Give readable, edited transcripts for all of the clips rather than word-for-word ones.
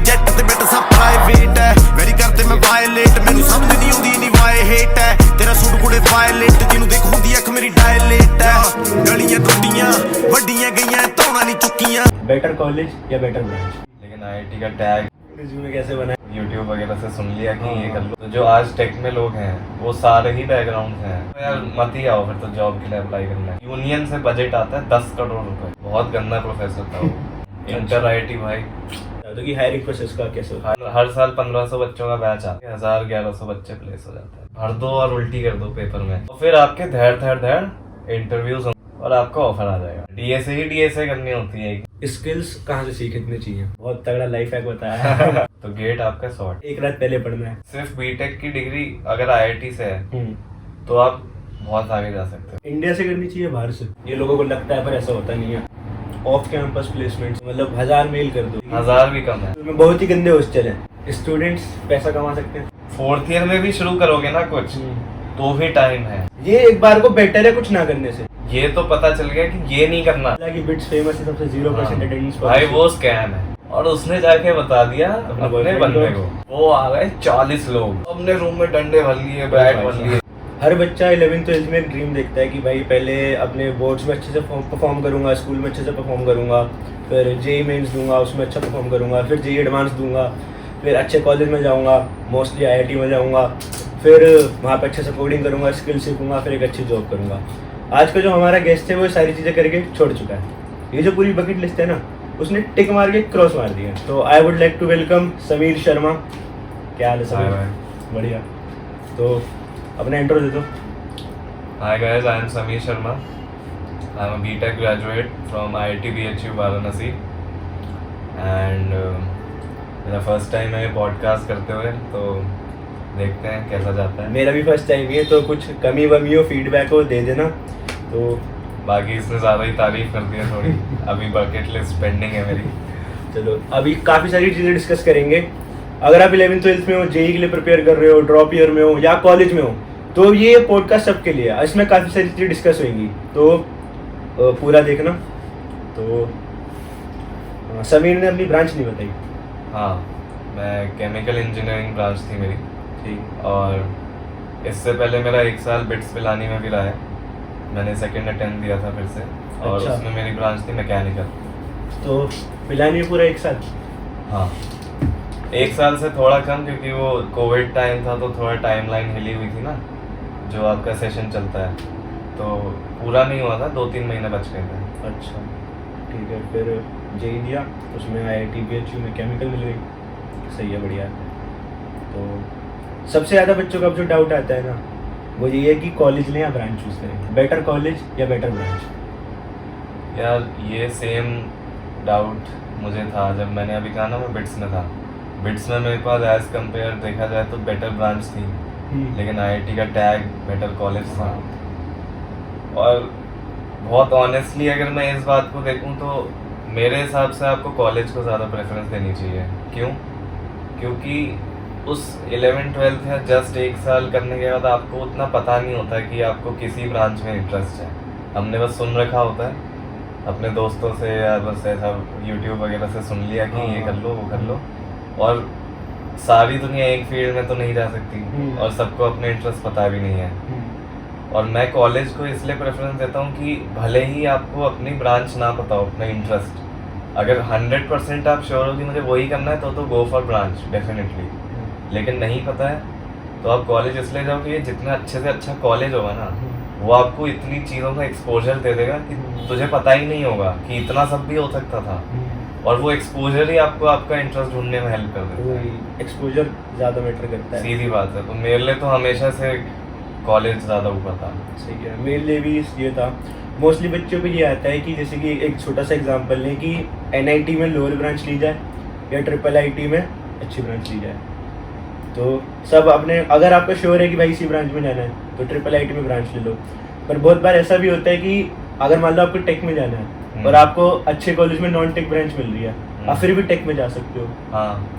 Jet ਤੇ ਬੈਠਾ ਸਭ ਪ੍ਰਾਈਵੇਟ ਹੈ ਵੈਰੀ ਕਰਦੇ ਮੈਂ ਵਾਇਲੇਟ ਮੈਨੂੰ ਸਮਝ ਨਹੀਂ ਆਉਂਦੀ ਨਹੀਂ ਵਾਏ ਹੇਟ ਹੈ ਤੇਰਾ ਸੂਟ ਕੁੜੇ ਵਾਇਲੇਟ ਜਿਹਨੂੰ ਦੇਖ ਹੁੰਦੀ ਅੱਖ ਮੇਰੀ ਡਾਇਲੇਟ ਹੈ ਗਲੀਆਂ ਟੁੱਟੀਆਂ ਵੱਡੀਆਂ ਗਈਆਂ ਧੌਣਾ ਨਹੀਂ ਚੁੱਕੀਆਂ बेटर कॉलेज या बेटर ब्रांच? लेकिन IIT का टैग रिज्यूमे कैसे बना? यूट्यूब वगैरह से सुन लिया कि ये कर लो। तो जो आज टेक में लोग हैं वो सारे ही बैकग्राउंड हैं तो यार मत ही आओ फिर तो जॉब के लिए अप्लाई करना है। यूनियन से बजट आता है 10 करोड़ रुपए, बहुत गंदा प्रोफेसर था वो। इंटर IIT भाई तो कि हायरिंग प्रोसेस का कैसे होता है? हर साल 1500 बच्चों का बैच आता है, 1100 बच्चे प्लेस हो जाते हैं। भर दो और उल्टी कर दो पेपर में और फिर आपके धैर इंटरव्यूज और आपका ऑफर आ जाएगा। डीएसए करनी होती है। स्किल्स कहाँ से सीखनी चाहिए? बहुत तगड़ा लाइफ हैक बताया है। तो गेट आपका शॉर्ट, एक रात पहले पढ़ना है। सिर्फ बीटेक की डिग्री अगर IIT से है तो आप बहुत आगे जा सकते हो। इंडिया से करनी चाहिए बाहर से? ये लोगों को लगता है पर ऐसा होता नहीं है। ऑफ कैंपस प्लेसमेंट मतलब 1000 मेल कर दो, 1000 भी कम है। तो बहुत ही गंदे हॉस्टल है। स्टूडेंट्स पैसा कमा सकते हैं। 4th ईयर में भी शुरू करोगे ना कुछ तो भी टाइम है। ये एक बार को बेटर है कुछ ना करने से। ये तो पता चल गया कि ये नहीं करना। हालांकि बिट्स फेमस है सबसे 0% अटेंडेंस भाई वो स्कैम है और उसने जाके बता दिया अपने बंदे को। वो आ गए 40 लोग अपने रूम में डंडे भर लिए, बैट भर लिए। हर बच्चा 11th 12th में ड्रीम देखता है कि भाई पहले अपने बोर्ड्स में अच्छे से परफॉर्म करूंगा, स्कूल में अच्छे से परफॉर्म करूंगा, फिर जेई मेंस दूंगा उसमें अच्छा परफॉर्म करूंगा, फिर जेई एडवांस दूंगा, फिर अच्छे कॉलेज में जाऊंगा, मोस्टली IIT में जाऊंगा, फिर वहाँ पे अच्छे से कोडिंग करूंगा, स्किल सीखूंगा, फिर एक अच्छी जॉब करूंगा। आज का जो हमारा गेस्ट है वो सारी चीज़ें करके छोड़ चुका है। ये जो पूरी बकेट लिस्ट है ना उसने टिक मार के क्रॉस मार दिया। तो I would like to welcome Sameer Sharma. क्या हाल है समीर? बढ़िया। तो अपना इंट्रो दे दो। Hi guys, I am Sameer Sharma. I am a BTech graduate from IIT BHU Varanasi and मेरा फर्स्ट टाइम है पॉडकास्ट करते हुए, तो देखते हैं कैसा जाता है। मेरा भी फर्स्ट टाइम है, तो कुछ कमी वमी हो फीडबैक हो दे देना। तो बाकी इसने ज़्यादा ही तारीफ कर दी है थोड़ी। अभी बकेट लिस्ट पेंडिंग है मेरी। चलो अभी काफ़ी सारी चीज़ें डिस्कस करेंगे। अगर आप 11th 12th में हो, जेई के लिए प्रिपेयर कर रहे हो, ड्रॉप ईयर में हो या कॉलेज में हो, तो ये पॉडकास्ट सबके लिए है। इसमें काफ़ी सारी चीज़ें डिस्कस होंगी, तो पूरा देखना। तो समीर ने अपनी ब्रांच नहीं बताई। हाँ, मैं केमिकल इंजीनियरिंग ब्रांच थी मेरी। ठीक। और इससे पहले मेरा 1 साल बिट्स पिलानी में भी रहा है। मैंने सेकंड अटेम्प्ट दिया था फिर से। और अच्छा। उसमें मेरी ब्रांच थी मैकेनिकल। तो पिलानी में पूरा 1 साल? हाँ, 1 साल से थोड़ा कम, क्योंकि वो कोविड टाइम था तो थोड़ा टाइमलाइन हिली हुई थी ना, जो आपका सेशन चलता है, तो पूरा नहीं हुआ था, 2-3 महीने बच गए थे। अच्छा ठीक है। फिर जेई दिया, उसमें IIT BHU में केमिकल मिल गई। सही है, बढ़िया है। तो सबसे ज़्यादा बच्चों का जो डाउट आता है ना वो ये है कि कॉलेज लें या ब्रांच चूज़ करें। बेटर कॉलेज या बेटर ब्रांच? यार ये सेम डाउट मुझे था जब मैंने अभी कहा ना मैं बिट्स में था। बिट्स में मेरे पास एज कम्पेयर देखा जाए तो बेटर ब्रांच थी, लेकिन IIT का टैग बेटर कॉलेज था। और बहुत ऑनेस्टली अगर मैं इस बात को देखूं तो मेरे हिसाब से आपको कॉलेज को ज़्यादा प्रेफरेंस देनी चाहिए। क्यों? क्योंकि उस 11th 12th या जस्ट 1 साल करने के बाद आपको उतना पता नहीं होता कि आपको किसी ब्रांच में इंटरेस्ट है। हमने बस सुन रखा होता है अपने दोस्तों से या बस ऐसा यूट्यूब वगैरह से सुन लिया कि ये कर लो वो कर लो, और सारी दुनिया एक फील्ड में तो नहीं जा सकती और सबको अपने इंटरेस्ट पता भी नहीं है। और मैं कॉलेज को इसलिए प्रेफरेंस देता हूँ कि भले ही आपको अपनी ब्रांच ना पता हो, अपना इंटरेस्ट, अगर 100% आप श्योर हो कि मुझे वही करना है तो गो फॉर ब्रांच डेफिनेटली। लेकिन नहीं पता है तो आप कॉलेज इसलिए जाओ कि जितना अच्छे से अच्छा कॉलेज होगा ना वो आपको इतनी चीज़ों का एक्सपोजर दे देगा कि तुझे पता ही नहीं होगा कि इतना सब भी हो सकता था। और वो एक्सपोजर ही आपको आपका इंटरेस्ट ढूंढने में हेल्प कर देता है। एक्सपोजर ज़्यादा मैटर करता है। सीधी बात है। तो मेरे लिए तो हमेशा से कॉलेज ज़्यादा ऊपर था। सही है, मेरे लिए भी ये था। मोस्टली बच्चों को ये आता है कि जैसे कि एक छोटा सा एग्जांपल लें कि NIT में लोअर ब्रांच ली जाए या IIIT में अच्छी ब्रांच ली जाए। तो सब अपने, अगर आपका श्योर है कि भाई इसी ब्रांच में जाना है तो IIIT में ब्रांच ले लो। पर बहुत बार ऐसा भी होता है कि अगर मान लो आपको टेक में जाना है और आपको अच्छे कॉलेज में नॉन टेक ब्रांच मिल रही है, आप फिर भी टेक में जा सकते हो। हाँ।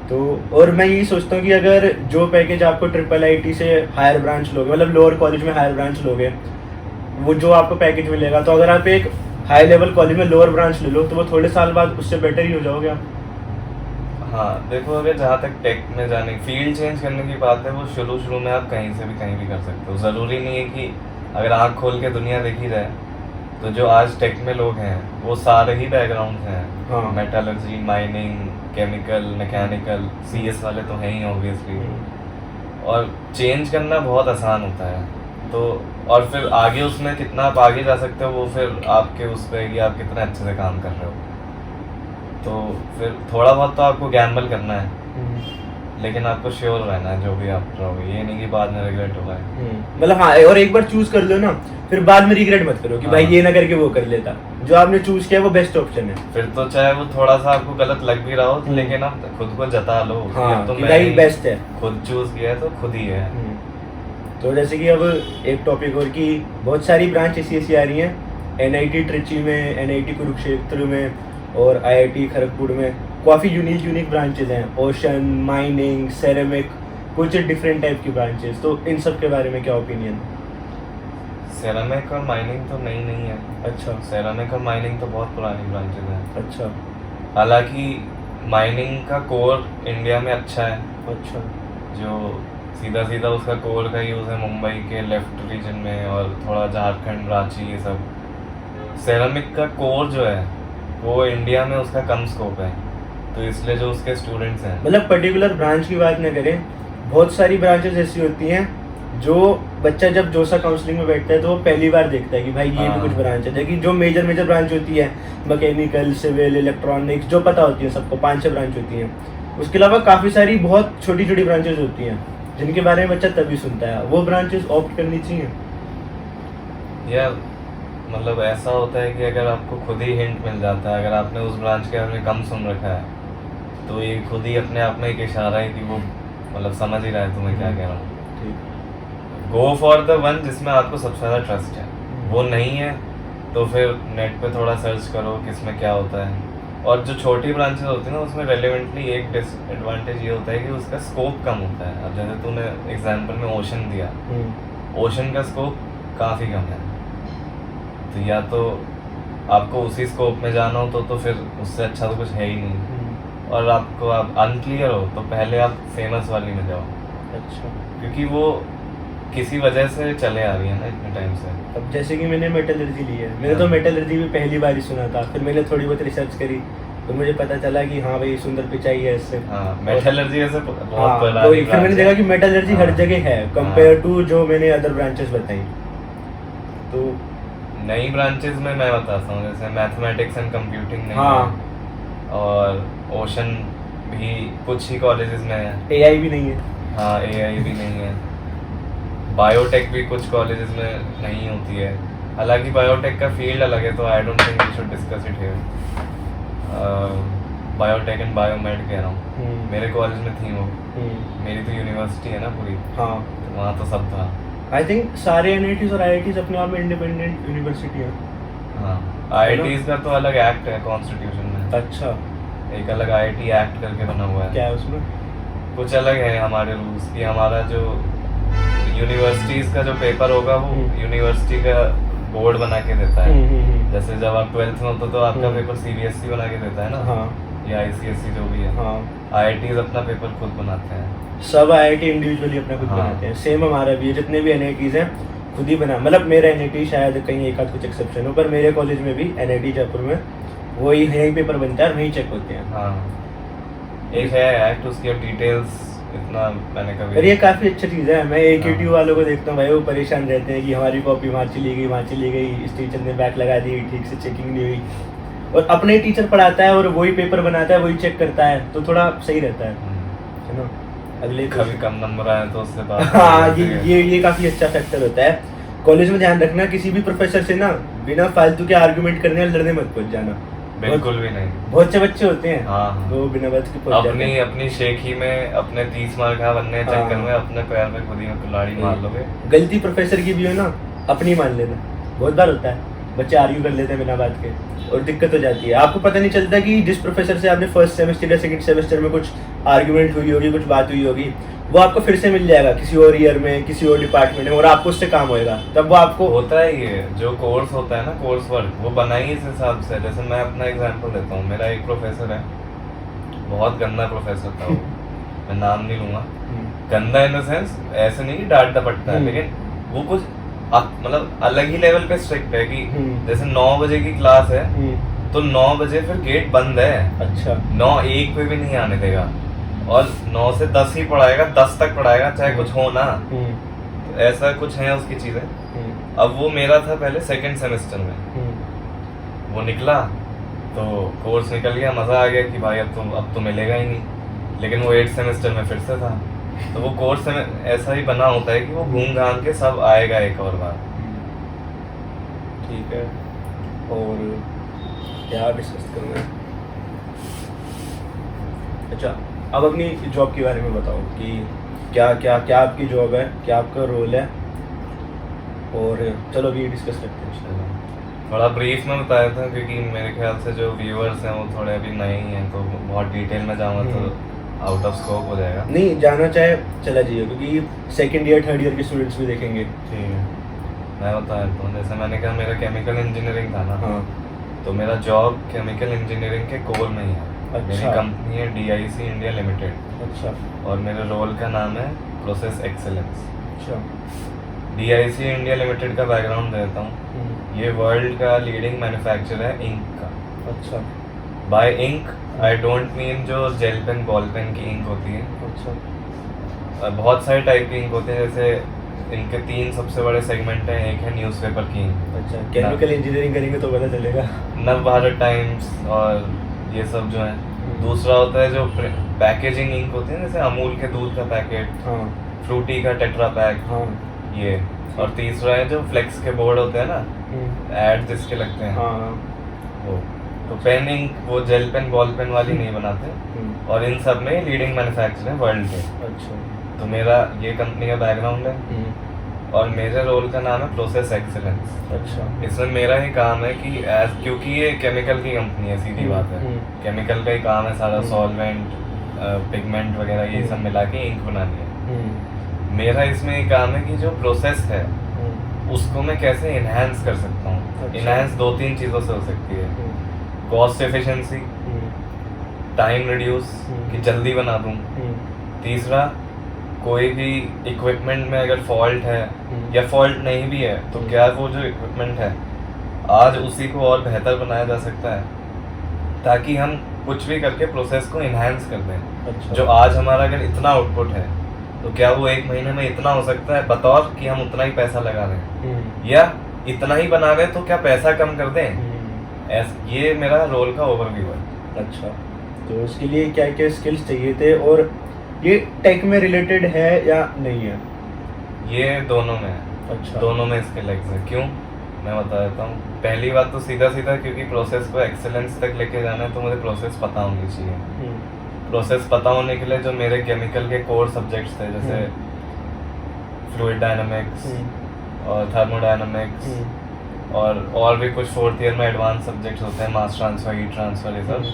तो और मैं यही सोचता हूँ कि अगर जो पैकेज आपको IIIT से हायर ब्रांच लोगे, मतलब लोअर कॉलेज में हायर ब्रांच लोगे, वो जो आपको पैकेज मिलेगा, तो अगर आप एक हाई लेवल कॉलेज में लोअर ब्रांच ले लो तो वो थोड़े साल बाद उससे बेटर ही हो जाओगे आप। हाँ देखो, अगर जहाँ तक टेक में जाने फील्ड चेंज करने की बात है, वो शुरू में आप कहीं से भी कहीं भी कर सकते हो। ज़रूरी नहीं है कि अगर आँख खोल के दुनिया देखी जाए तो जो आज टेक में लोग हैं वो सारे ही बैकग्राउंड हैं। हाँ। Metallurgy, mining, chemical, mechanical, CS वाले तो हैं ही ऑब्वियसली। और चेंज करना बहुत आसान होता है। तो और फिर आगे उसमें कितना आप आगे जा सकते हो वो फिर आपके उस पर है कि आप कितना अच्छे से काम कर रहे हो। तो फिर थोड़ा बहुत तो आपको गैम्बल करना है, लेकिन आपको श्योर रहना है जो भी आप करोगे, ये नहीं कि बाद में रिग्रेट होगा। मतलब हाँ, और एक बार चूज कर लो ना, फिर बाद में रिग्रेट मत करो कि भाई ये ना करके वो कर लेता। जो आपने चूज किया वो बेस्ट ऑप्शन है। फिर तो चाहे वो थोड़ा सा आपको गलत लग भी रहा हो, लेकिन आप खुद को जता लो हाँ, तो कि भाई बेस्ट है, खुद चूज किया है तो खुद ही है। तो जैसे कि अब एक टॉपिक और कि बहुत सारी ब्रांच ऐसी आ रही हैं, NIT ट्रिची में, NIT कुरुक्षेत्र में और IIT खड़गपुर में काफ़ी यूनिक ब्रांचेज हैं। ओशन, माइनिंग, सेरेमिक, कुछ डिफरेंट टाइप की ब्रांचेस। तो इन सब के बारे में क्या ओपिनियन? सेरामिक और माइनिंग तो नहीं है। अच्छा। सेरामिक और माइनिंग तो बहुत पुरानी ब्रांचेज हैं। अच्छा। हालांकि माइनिंग का कोर इंडिया में अच्छा है। अच्छा। जो सीधा उसका कोर का यूज़ है मुंबई के लेफ्ट रीजन में और थोड़ा झारखंड, रांची, ये सब। सेरामिक का कोर जो है वो इंडिया में उसका कम स्कोप है, तो इसलिए जो उसके स्टूडेंट्स हैं, मतलब पर्टिकुलर ब्रांच की बात न करें, बहुत सारी ब्रांचेस ऐसी होती हैं जो बच्चा जब जोसा काउंसलिंग में बैठता है तो वो पहली बार देखता है कि भाई ये भी कुछ ब्रांच है। लेकिन जो मेजर ब्रांच होती है, मैकेनिकल, सिविल, इलेक्ट्रॉनिक्स, जो पता होती है सबको, 5-6 ब्रांच होती हैं। उसके अलावा काफ़ी सारी बहुत छोटी ब्रांचेस होती हैं जिनके बारे में बच्चा तभी सुनता है। वो ब्रांचेस ऑप्ट करनी चाहिए। या मतलब ऐसा होता है कि अगर आपको खुद ही हिंट मिल जाता है, अगर आपने उस ब्रांच के बारे में कम सुन रखा है, तो ये खुद ही अपने आप में एक इशारा है कि वो मतलब समझ ही रहा है तुम्हें क्या कह रहा हूँ। गो फॉर द वन जिसमें आपको सबसे ज़्यादा ट्रस्ट है। वो नहीं है तो फिर नेट पे थोड़ा सर्च करो किसमें क्या होता है। और जो छोटी ब्रांचेस होती है ना, उसमें रेलेवेंटली एक डिसएडवांटेज ये होता है कि उसका स्कोप कम होता है। अब जैसे तूने एग्जाम्पल में ओशन दिया, ओशन का स्कोप काफ़ी कम है, तो या तो आपको उसी स्कोप में जाना हो तो फिर उससे अच्छा तो कुछ है ही नहीं। और आपको आप अनक्लियर हो तो पहले आप फेमस वाली में जाओ। अच्छा। क्योंकि वो किसी वजह से चले आ रही है ना इतने टाइम से। अब जैसे कि मैंने मेटलर्जी ली है, मैंने तो मेटलर्जी भी पहली बार ही सुना था, फिर मैंने थोड़ी बहुत रिसर्च करी तो मुझे पता चला कि हाँ भाई सुंदर पिचाई है इससे। हाँ, मेटलर्जी ऐसे बहुत पुरानी तो फिर मैंने देखा कि मेटलर्जी हर जगह है कंपेयर टू जो मैंने अदर ब्रांचेस बताई। तो नई ब्रांचेस में मैं बताता हूँ, जैसे मैथमेटिक्स एंड कंप्यूटिंग नहीं है, और ओशन भी कुछ ही कॉलेजेस में है। AI भी नहीं है। हाँ, AI भी नहीं है। बायोटेक भी कुछ कॉलेजेस में नहीं होती है। हालांकि बायोटेक का फील्ड अलग है, तो I don't think we should discuss it here. Biotech and biomed कह रहा हूँ, मेरे कॉलेज में थी वो। मेरी तो यूनिवर्सिटी है ना पूरी। हाँ, तो वहाँ तो सब था। आई थिंक सारे NITs और IITs अपने आप में इंडिपेंडेंट यूनिवर्सिटी है। हाँ, IITs का तो अलग एक्ट है कॉन्स्टिट्यूशन में। अच्छा। एक अलग IIT एक्ट करके बना हुआ है। क्या है उसमें? कुछ अलग है हमारे रूल्स की। हमारा जो यूनिवर्सिटीज़ का जो पेपर होगा वो यूनिवर्सिटी का बोर्ड बना के देता है। जैसे जब आप 12th में होते तो आपका पेपर CBSE बना के देता है ना। हाँ। या ICSE जो भी है। हाँ। IITs अपना पेपर खुद बनाते हैं। सब IIT इंडिविजुअली अपना खुद बनाते हैं। सेम हमारा भी है, जितने भी NITs हैं खुद ही बना। मतलब मेरा NIT शायद कहीं एक आध कुछ एक्सेप्शन हो, पर मेरे कॉलेज में भी NIT जयपुर में वही यही पेपर बनता है और वहीं चेक होते हैं। हाँ, एक है एक्ट, उसकी अब डिटेल्स इतना मैंने कभी। अरे ये काफ़ी अच्छी चीज़ है। मैं AQT वालों को देखता हूँ भाई, वो परेशान रहते हैं कि हमारी कॉपी वहाँ चली गई, इस टीचर ने बैक लगा दी, ठीक से चेकिंग नहीं हुई। और अपने टीचर पढ़ाता है और वही पेपर बनाता है, वही चेक करता है, तो थोड़ा सही रहता है ना। अगले कभी कम नंबर आए तो उससे बात। हाँ, ये काफ़ी अच्छा फैक्टर होता है। कॉलेज में ध्यान रखना, किसी भी प्रोफेसर से ना बिना फालतू के आर्गुमेंट करने और लड़ने मत पहुंच जाना। बिल्कुल भी नहीं। बहुत से बच्चे होते हैं। हाँ, तो बिना बात के पहुंच जाते हैं। अपनी शेखी में अपने 30 मार्क बनने चक्कर में अपने पैर में खुद ही कुल्हाड़ी मार लोगे। गलती प्रोफेसर की भी हो ना, अपनी मान लेना। बहुत बार होता है, बच्चे आर्ग्यू कर लेते हैं बिना बात के और दिक्कत हो जाती है। आपको पता नहीं चलता कि जिस प्रोफेसर से आपने फर्स्ट सेमेस्टर या सेकंड सेमेस्टर में कुछ आर्गुमेंट हुई होगी, कुछ बात हुई होगी, वो आपको फिर से मिल जाएगा किसी और ईयर में, किसी और डिपार्टमेंट में, और आपको उससे काम होएगा। तब वो आपको होता है ये जो कोर्स होता है ना, कोर्स वर्क, वो बना ही इस हिसाब से। जैसे मैं अपना एग्जांपल देता हूँ, मेरा एक प्रोफेसर है, बहुत गंदा प्रोफेसर था वो, मैं नाम नहीं लूँगा। गंदा इन द सेंस ऐसे नहीं कि डांट दपटता है, लेकिन वो कुछ मतलब अलग ही लेवल पे स्ट्रिक्ट है कि जैसे 9 बजे की क्लास है तो 9 बजे फिर गेट बंद है। अच्छा। 9:01 पे भी नहीं आने देगा, और 9 से 10 ही पढ़ाएगा, 10 तक पढ़ाएगा चाहे कुछ हो ना। तो ऐसा कुछ है उसकी चीज़ें। अब वो मेरा था पहले सेकंड सेमेस्टर में, वो निकला तो कोर्स निकल गया, मज़ा आ गया कि भाई अब तो मिलेगा ही नहीं। लेकिन वो 8th सेमेस्टर में फिर से था, तो वो कोर्स में ऐसा ही बना होता है कि वो घूम घाम के सब आएगा एक और बार। ठीक है, और क्या डिस्कस करना है? अच्छा, अब अपनी जॉब के बारे में बताओ कि क्या क्या क्या आपकी जॉब है, क्या आपका रोल है, और चलो अभी डिस्कस करते हैं इंशाल्लाह। थोड़ा ब्रीफ में बताया था क्योंकि मेरे ख्याल से जो व्यूअर्स हैं वो थोड़े अभी नए ही हैं, तो बहुत डिटेल में जाऊँगा तो आउट ऑफ स्कोप हो जाएगा। नहीं, जाना चाहे चला जाइए, क्योंकि सेकंड ईयर थर्ड ईयर के स्टूडेंट्स भी देखेंगे। ठीक है, मैं बता देता हूँ। जैसे मैंने कहा मेरा केमिकल इंजीनियरिंग था ना, हाँ। तो मेरा जॉब केमिकल इंजीनियरिंग के कोर में ही है। अच्छा। मेरी कंपनी है DIC इंडिया लिमिटेड। अच्छा। और मेरे रोल का नाम है प्रोसेस एक्सेलेंस। अच्छा। DIC इंडिया लिमिटेड का बैकग्राउंड देता हूँ। ये वर्ल्ड का लीडिंग मैन्युफैक्चरर है इंक का। अच्छा। By ink I don't mean जो जेल पेन बॉल पेन की इंक होती है। अच्छा। बहुत सारे टाइप की इंक होते हैं, जैसे इनके 3 सबसे बड़े सेगमेंट हैं। एक है न्यूज़पेपर की इंक। अच्छा, केमिकल इंजीनियरिंग करेंगे तो पता चलेगा। नवभारत टाइम्स और ये सब जो है। दूसरा होता है जो पैकेजिंग इंक होती है, जैसे अमूल के दूध का पैकेट, हाँ। फ्रूटी का टेट्रा पैक, हाँ। ये। और तीसरा है जो फ्लेक्स के बोर्ड होते हैं ना, एड जिसके लगते हैं, हाँ। वो। तो पेन इंक वो जेल पेन बॉल पेन वाली नहीं बनाते, और इन सब में लीडिंग मैन्युफैक्चरर है वर्ल्ड के। अच्छा। तो मेरा ये कंपनी का बैकग्राउंड है, और मेरे रोल का नाम है प्रोसेस एक्सेलेंस। अच्छा। इसमें मेरा ही काम है कि क्योंकि ये केमिकल की कंपनी है, सीधी बात है, केमिकल का ही काम है सारा, सॉल्वेंट, पिगमेंट वगैरह ये सब मिला के इंक बनानी है। मेरा इसमें ये काम है कि जो प्रोसेस है उसको मैं कैसे इन्हांस कर सकता हूँ। अच्छा। इन्हांस 2-3 चीज़ों से हो सकती है। कॉस्ट एफिशिएंसी, टाइम रिड्यूस कि जल्दी बना दूँ। तीसरा, कोई भी इक्विपमेंट में अगर फॉल्ट है या फॉल्ट नहीं भी है तो क्या वो जो इक्विपमेंट है आज उसी को और बेहतर बनाया जा सकता है, ताकि हम कुछ भी करके प्रोसेस को इन्हांस कर दें। अच्छा। जो आज हमारा अगर इतना आउटपुट है तो क्या वो 1 महीने में इतना हो सकता है, बतौर कि हम उतना ही पैसा लगा रहे हैं, या इतना ही बना रहे हैं तो क्या पैसा कम कर दें। ये मेरा रोल का ओवरव्यू है। अच्छा, तो उसके लिए क्या क्या स्किल्स चाहिए थे, और ये टेक में रिलेटेड है या नहीं है? ये दोनों में है। अच्छा। दोनों में इसके लेग्स हैं। क्यों, मैं बता देता हूँ। पहली बात तो सीधा क्योंकि प्रोसेस को एक्सेलेंस तक लेके जाना है तो मुझे प्रोसेस पता होनी चाहिए। प्रोसेस पता होने के लिए जो मेरे केमिकल के कोर सब्जेक्ट्स थे, जैसे फ्लूइड डायनामिक्स और थर्मोडायनामिक्स, और भी कुछ 4th ईयर में एडवांस सब्जेक्ट्स होते हैं, मास ट्रांसफर, हीट ट्रांसफर, ये सब,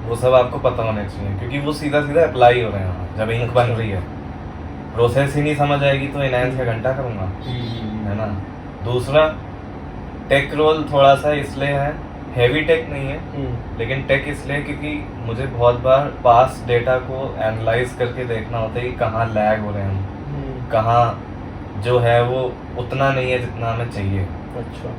वो सब आपको पता होने चाहिए, क्योंकि वो सीधा अप्लाई हो रहे हैं जब इंक बन रही है। प्रोसेस ही नहीं समझ आएगी तो इनहैंस का घंटा करूँगा, है ना। दूसरा, टेक रोल थोड़ा सा इसलिए है, हैवी टेक नहीं है, लेकिन टेक इसलिए क्योंकि मुझे बहुत बार पास डेटा को एनालाइज करके देखना होता है कि कहाँ लैग हो रहे हैं हम, कहाँ जो है वो उतना नहीं है जितना हमें चाहिए। अच्छा।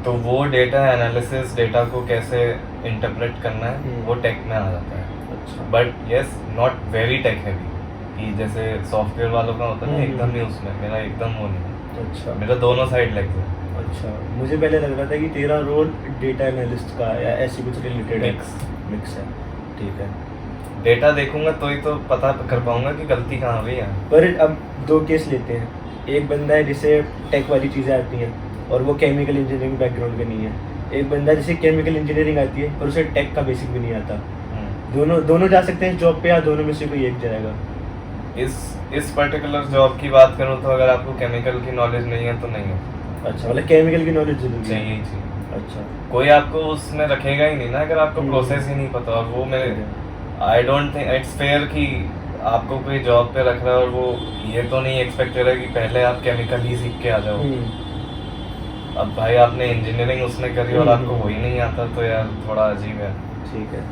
तो वो डेटा एनालिसिस, डेटा को कैसे इंटरप्रेट करना है, वो टेक में आ जाता है। अच्छा। But yes, not very tech heavy कि जैसे सॉफ्टवेयर वालों का होता है ना एकदम ही, उसमें मेरा एकदम वो नहीं है। अच्छा। मेरा दोनों साइड लेग्स है। अच्छा, मुझे पहले लग रहा था कि तेरा रोल डेटा एनालिस्ट का या ऐसी कुछ रिलेटेड है। मिक्स है। ठीक है। डेटा देखूंगा तो ही तो पता कर पाऊंगा कि गलती कहाँ हुई है। पर अब 2 केस लेते हैं। एक बंदा है जिसे टेक वाली चीज़ें आती हैं और वो केमिकल इंजीनियरिंग बैकग्राउंड का नहीं है। एक बंदा जिसे केमिकल इंजीनियरिंग आती है पर उसे टेक का बेसिक भी नहीं आता। दोनों जा सकते हैं जॉब पे, या दोनों में से कोई एक जाएगा? इस पर्टिकुलर जॉब की बात करूँ तो अगर आपको केमिकल की नॉलेज नहीं है तो नहीं है। अच्छा, मतलब केमिकल की नॉलेज जरूरी है। चाहिए। अच्छा। कोई आपको उसमें रखेगा ही नहीं ना अगर आपको प्रोसेस ही नहीं पता। और वो मेरे आई डोंट थिंक इट्स फेयर कि आपको कोई जॉब पे रख रहा है और वो ये तो नहीं एक्सपेक्ट कर रहा है कि पहले आप केमिकल ही सीख के आ जाओ। अब भाई आपने इंजीनियरिंग उसमें करी और आपको वही नहीं आता तो यार थोड़ा अजीब है। ठीक है।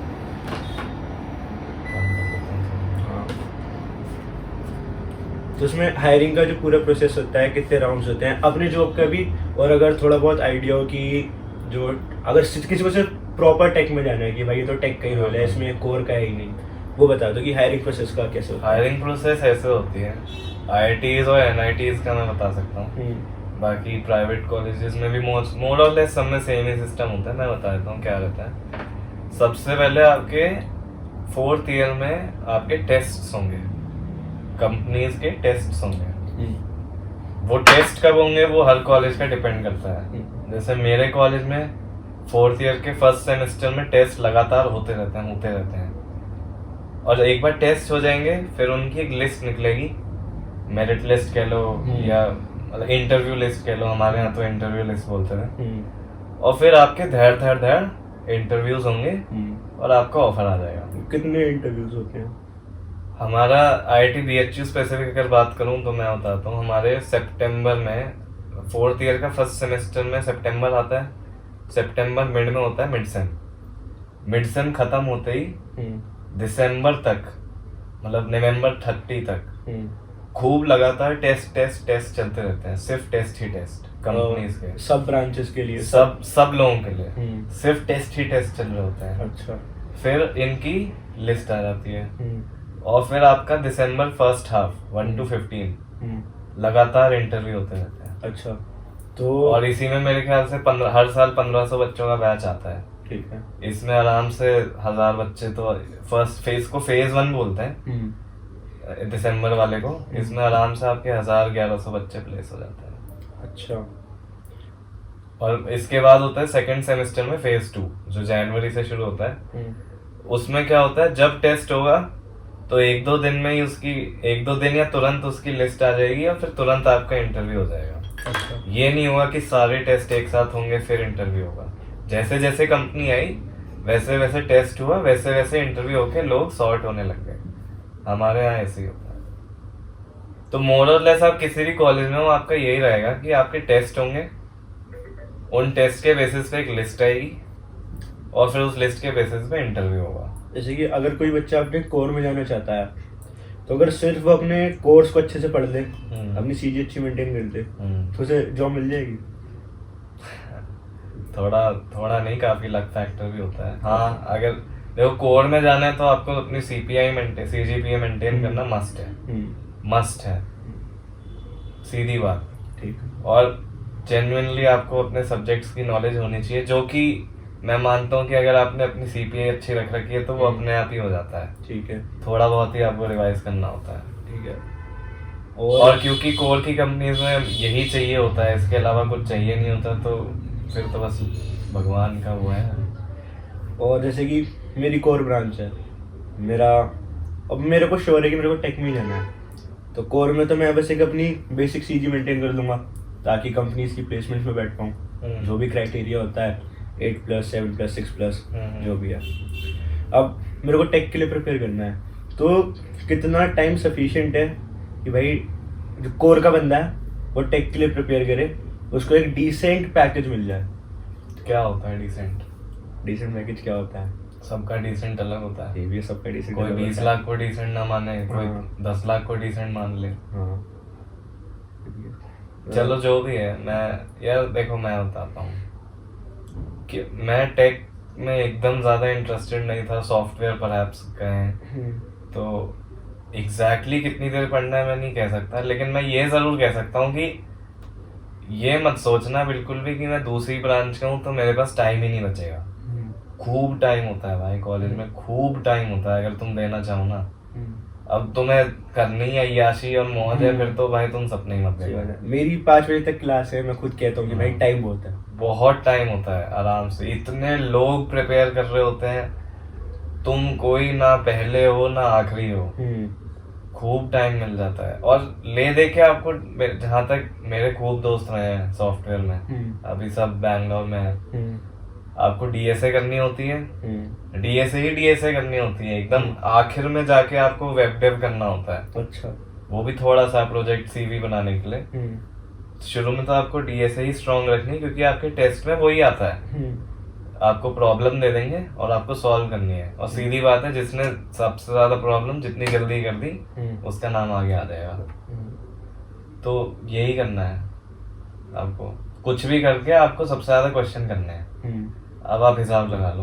तो उसमें हायरिंग का जो पूरा प्रोसेस होता है, कितने राउंड्स होते हैं अपने जॉब का भी, और अगर थोड़ा बहुत आइडिया हो कि जो अगर किसी को सिर्फ प्रॉपर टेक में जाना है कि भाई ये तो टेक का ही रोल है, इसमें कोर का है ही नहीं, वो बता दो कि हायरिंग प्रोसेस का कैसे होता है। हायरिंग प्रोसेस ऐसे होती है, IITs और NITs का मैं बता सकता हूँ, बाकी प्राइवेट कॉलेजेस में भी मोर और लेस सब में सेम ही सिस्टम होता है। मैं बता देता हूँ क्या रहता है। सबसे पहले आपके 4th ईयर में आपके टेस्ट होंगे, कंपनीज के टेस्ट होंगे। वो टेस्ट कब होंगे वो हर कॉलेज का डिपेंड करता है। जैसे मेरे कॉलेज में 4th ईयर के फर्स्ट सेमेस्टर में टेस्ट लगातार होते रहते हैं, और एक बार टेस्ट हो जाएंगे फिर उनकी एक लिस्ट निकलेगी, मेरिट लिस्ट कह लो या मतलब इंटरव्यू लिस्ट कह लो, हमारे यहाँ तो इंटरव्यू लिस्ट बोलते हैं। और फिर आपके धैर इंटरव्यूज होंगे और आपका ऑफर आ जाएगा। कितने इंटरव्यूज होते हैं? हमारा IIT BHU स्पेसिफिक अगर बात करूं तो मैं बताता हूँ, हमारे सितंबर में 4th ईयर का फर्स्ट सेमेस्टर में सितंबर आता है, सितंबर मिड में होता है मिड सेम खत्म होते ही दिसंबर तक, मतलब नवंबर 30 तक खूब लगातार टेस्ट चलते रहते हैं, सिर्फ टेस्ट कंपनीज के सब ब्रांचेस के लिए, सब लोगों के लिए सिर्फ टेस्ट चल रहे होते हैं। अच्छा। फिर इनकी लिस्ट आ जाती है और फिर आपका दिसंबर फर्स्ट हाफ 1 to 15 लगातार इंटरव्यू होते रहते हैं। अच्छा। तो और इसी में मेरे ख्याल से हर साल 1500 बच्चों का बैच आता है। ठीक है। इसमें आराम से 1000 बच्चे, तो फर्स्ट फेज को फेज 1 बोलते हैं दिसंबर वाले को, इसमें आराम से आपके 1000-1100 बच्चे प्लेस हो जाते हैं। अच्छा। और इसके बाद होता है सेकंड सेमेस्टर में फेज 2 जो जनवरी से शुरू होता है। उसमें क्या होता है, जब टेस्ट होगा तो 1-2 दिन में ही एक दो दिन या तुरंत उसकी लिस्ट आ जाएगी और फिर तुरंत आपका इंटरव्यू हो जाएगा। अच्छा। ये नहीं होगा कि सारे टेस्ट एक साथ होंगे फिर इंटरव्यू होगा। जैसे जैसे कंपनी आई वैसे वैसे टेस्ट हुआ, वैसे वैसे इंटरव्यू होके लोग सॉर्ट होने लग गए। हमारे यहाँ ऐसे ही होता है। तो मोर और लेस आप किसी भी कॉलेज में हो, आपका यही रहेगा कि आपके टेस्ट होंगे, उन टेस्ट के बेसिस पे एक लिस्ट आएगी और फिर उस लिस्ट के बेसिस पे इंटरव्यू होगा। जैसे कि अगर कोई बच्चा अपने कोर में जाना चाहता है तो अगर सिर्फ वो अपने कोर्स को अच्छे से पढ़ ले, अपनी सीजी अच्छी मेंटेन कर ले, तो उसे जॉब मिल जाएगी। थोड़ा नहीं, काफी लक फैक्टर भी होता है। हाँ, अगर देखो कोर में जाना है तो आपको अपनी CGPA मेंटेन करना मस्ट है, सीधी बात। ठीक। और जेन्युइनली आपको अपने सब्जेक्ट्स की नॉलेज होनी चाहिए, जो कि मैं मानता हूँ कि अगर आपने अपनी CPA अच्छी रख रखी है तो वो अपने आप ही हो जाता है। ठीक है। थोड़ा बहुत ही आपको रिवाइज करना होता है। ठीक है। और क्योंकि कोर की कंपनीज में यही चाहिए होता है, इसके अलावा कुछ चाहिए नहीं होता, तो फिर तो बस भगवान का वो है। और जैसे कि मेरी कोर ब्रांच है, अब मेरे को श्योर है कि मेरे को टेक में ही जाना है, तो कोर में तो मैं बस एक अपनी बेसिक सीजी मेंटेन कर लूँगा ताकि कंपनीज की प्लेसमेंट में बैठ पाऊँ। जो भी क्राइटेरिया होता है 8+, 7+, 6+, जो भी है। अब मेरे को टेक के लिए प्रिपेयर करना है, तो कितना टाइम सफिशिएंट है कि भाई जो कोर का बंदा है वो टेक के लिए प्रिपेयर करे, उसको एक डिसेंट पैकेज मिल जाए। क्या होता है डिसेंट पैकेज क्या होता है? सबका डिसेंट अलग होता है। ये भी सबका डिसेंट, कोई 20 लाख को डिसेंट ना माने, कोई 10 लाख को डिसेंट मान ले। चलो जो भी है, मैं बताता हूँ कि मैं टेक में एकदम ज़्यादा इंटरेस्टेड नहीं था। सॉफ्टवेयर परहैप्स कहें तो एग्जैक्टली कितनी देर पढ़ना है मैं नहीं कह सकता, लेकिन मैं ये ज़रूर कह सकता हूँ कि ये मत सोचना बिल्कुल भी कि मैं दूसरी ब्रांच का हूँ तो मेरे पास टाइम ही नहीं बचेगा। खूब टाइम होता है भाई कॉलेज में, खूब टाइम होता है अगर तुम देना चाहो ना। अब तुम्हें करनी है अय्याशी और मौज है, फिर तो भाई तुम सपने ही मत देखो। मेरी 5 बजे तक क्लास है, मैं खुद कहता हूँ कि भाई टाइम बहुत है, बहुत टाइम होता है आराम से। इतने लोग प्रिपेयर कर रहे होते हैं, तुम कोई ना पहले हो ना आखिरी हो, खूब टाइम मिल जाता है। और ले दे के आपको, जहाँ तक मेरे खूब दोस्त रहे हैं सॉफ्टवेयर में, अभी सब बैंगलोर में है, आपको DSA करनी होती है, DSA करनी होती है, एकदम आखिर में जाके आपको वेब डेव करना होता है। अच्छा। वो भी थोड़ा सा प्रोजेक्ट CV बनाने के लिए। शुरू में तो आपको DSA ही स्ट्रॉन्ग रखनी, क्योंकि आपके टेस्ट में वही आता है। आपको प्रॉब्लम दे देंगे और आपको सॉल्व करनी है, और सीधी बात है जिसने सबसे ज्यादा प्रॉब्लम जितनी जल्दी कर दी उसका नाम आगे आ जाएगा। तो यही करना है आपको, कुछ भी करके आपको सबसे ज्यादा क्वेश्चन करने हैं। अब आप हिसाब लगा लो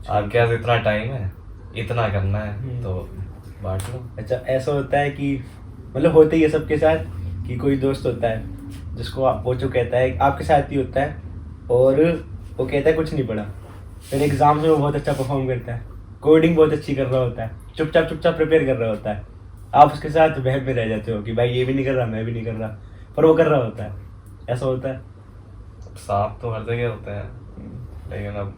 आपके पास इतना टाइम है, इतना करना है, तो बांट लो। अच्छा, ऐसा होता है कि मतलब होता ही है सबके साथ कि कोई दोस्त होता है जिसको वो जो कहता है आपके साथ ही होता है और वो कहता है कुछ नहीं पढ़ा, फिर एग्जाम्स में वो बहुत अच्छा परफॉर्म करता है, कोडिंग बहुत अच्छी कर रहा होता है, चुपचाप प्रिपेयर कर रहा होता है, आप उसके साथ बहस में रह जाते हो कि भाई ये भी नहीं कर रहा, मैं भी नहीं कर रहा, पर वो कर रहा होता है। ऐसा होता है। सांप तो हर जगह होते हैं, लेकिन अब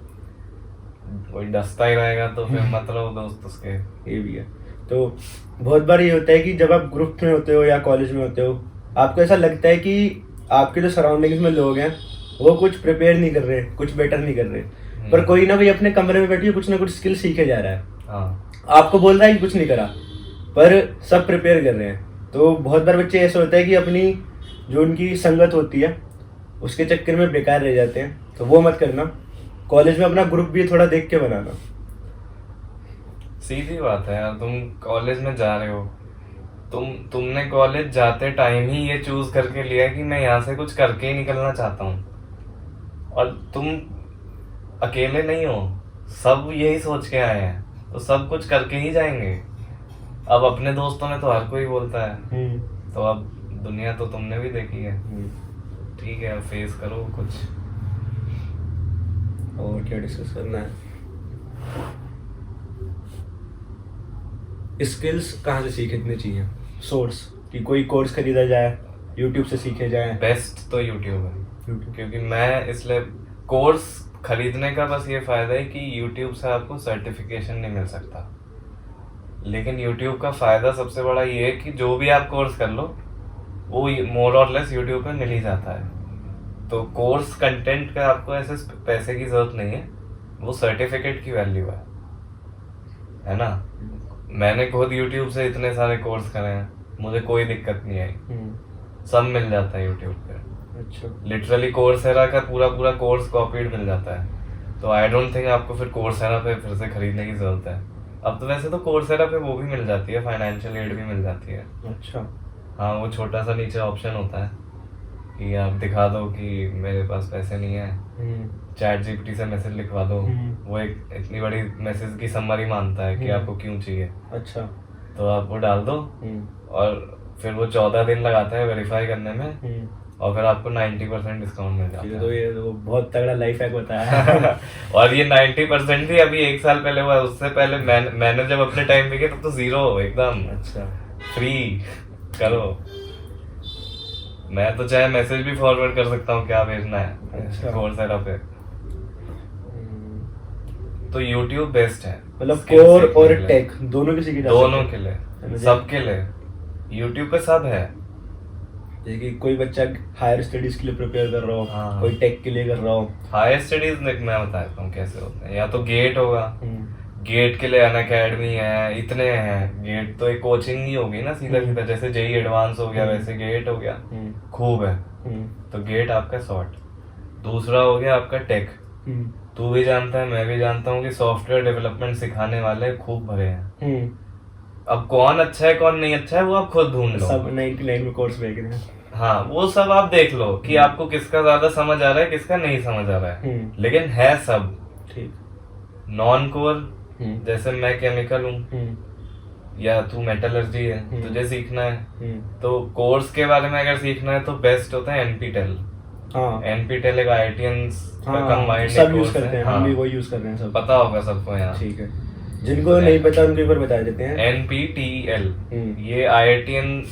कोई डसता ही रहेगा तो फिर मत रहो दोस्त उसके। ये भी है। तो बहुत बार ये होता है कि जब आप ग्रुप में होते हो या कॉलेज में होते हो, आपको ऐसा लगता है कि आपके जो सराउंडिंग्स में लोग हैं वो कुछ प्रिपेयर नहीं कर रहे, कुछ बेटर नहीं कर रहे, पर कोई ना कोई अपने कमरे में बैठ के कुछ ना कुछ स्किल सीखे जा रहा है। हाँ, आपको बोल रहा है कि कुछ नहीं करा, पर सब प्रिपेयर कर रहे हैं। तो बहुत बार बच्चे ऐसा होता है कि अपनी जो उनकी संगत होती है उसके चक्कर में बेकार रह जाते हैं, तो वो मत करना। कॉलेज में अपना ग्रुप भी थोड़ा देख के बनाना। सीधी बात है यार, तुम कॉलेज में जा रहे हो, तुमने कॉलेज जाते टाइम ही ये चूज करके लिया कि मैं यहाँ से कुछ करके ही निकलना चाहता हूँ, और तुम अकेले नहीं हो, सब यही सोच के आए हैं, तो सब कुछ करके ही जाएंगे। अब अपने दोस्तों में तो हर कोई बोलता है, तो अब दुनिया तो तुमने भी देखी है। ठीक है, अब फेस करो कुछ। और क्या डिस्कस करना है? स्किल्स कहाँ से सीखनी चाहिए? सोर्स कि कोई कोर्स खरीदा जाए, यूट्यूब से सीखे जाए? बेस्ट तो यूट्यूब है, क्योंकि मैं इसलिए कोर्स खरीदने का बस ये फायदा है कि यूट्यूब से आपको सर्टिफिकेशन नहीं मिल सकता, लेकिन यूट्यूब का फायदा सबसे बड़ा ये है कि जो भी आप कोर्स कर लो वो मोर और लेस यूट्यूब पे मिल ही जाता है। तो कोर्स कंटेंट का आपको ऐसे पैसे की जरूरत नहीं है, वो सर्टिफिकेट की वैल्यू है ना। मैंने खुद यूट्यूब से इतने सारे कोर्स करे हैं, मुझे कोई दिक्कत नहीं आई, सब मिल जाता है यूट्यूब पे। अच्छा, लिटरली कोर्सेरा का पूरा कोर्स कॉपीड मिल जाता है, तो आई डोंट थिंक आपको फिर कोर्सेरा पे फिर से खरीदने की जरूरत है। अब तो वैसे तो कोर्सेरा पे वो भी मिल जाती है, फाइनेंशियल एड भी मिल जाती है। अच्छा, हाँ, वो छोटा सा नीचे ऑप्शन होता है कि आप दिखा दो कि मेरे पास पैसे नहीं है, चैट जीपीटी से मैसेज लिखवा दो, वो एक इतनी बड़ी मैसेज की समरी मानता है कि आपको क्यों चाहिए। अच्छा, तो आप वो डाल दो और फिर वो 14 दिन लगाता है वेरीफाई करने में, और फिर आपको 90% डिस्काउंट मिल जाता है। तो ये तो बहुत तगड़ा लाइफ हैक बताया। और ये 90% भी अभी 1 साल पहले हुआ, उससे पहले मैंने जब अपने टाइम पे किया तब तो 0 एकदम। अच्छा, फ्री करो, मैं तो चाहे मैसेज भी फॉरवर्ड कर सकता हूँ क्या भेजना है। अच्छा, कोर्सेरा पे तो यूट्यूब बेस्ट है, मतलब कोर और टेक दोनों किसी की दोनों के लिए, सबके लिए यूट्यूब पे सब है। जैसे कि कोई बच्चा हायर स्टडीज के लिए प्रिपेयर कर रहा हो, हाँ, कोई टेक के लिए कर रहा हो। हायर स्टडीज मैं बताता हूँ कैसे होते हैं। या तो गेट होगा, गेट के लिए अनअकैडमी है, इतने हैं। गेट तो एक कोचिंग ही होगी ना, सीधा सीधा जैसे जेई एडवांस हो गया वैसे गेट हो गया, खूब है। तो गेट आपका शॉर्ट। दूसरा हो गया आपका टेक, तू भी जानता है मैं भी जानता हूँ कि सॉफ्टवेयर डेवलपमेंट सिखाने वाले खूब भरे हैं। अब कौन अच्छा है कौन नहीं अच्छा है वो आप खुद ढूंढ लो, सब 99 में कोर्स देख रहे हैं। हाँ, वो सब आप देख लो कि आपको किसका ज्यादा समझ आ रहा है किसका नहीं समझ आ रहा है, लेकिन है सब ठीक। नॉन कोर जैसे मैं केमिकल हूँ या तू मेटलर्जी है, तुझे सीखना है तो कोर्स के बारे में अगर सीखना है तो बेस्ट होता है एनपीटेल। एनपीटेल एक आईआईटीएंस का कंबाइंड सब यूज करते हैं, हम भी वो यूज कर रहे हैं, सब पता होगा सबको यहाँ। ठीक है, जिनको नहीं पता उनके ऊपर बता देते हैं। एनपीटीईएल ये आईआईटीएन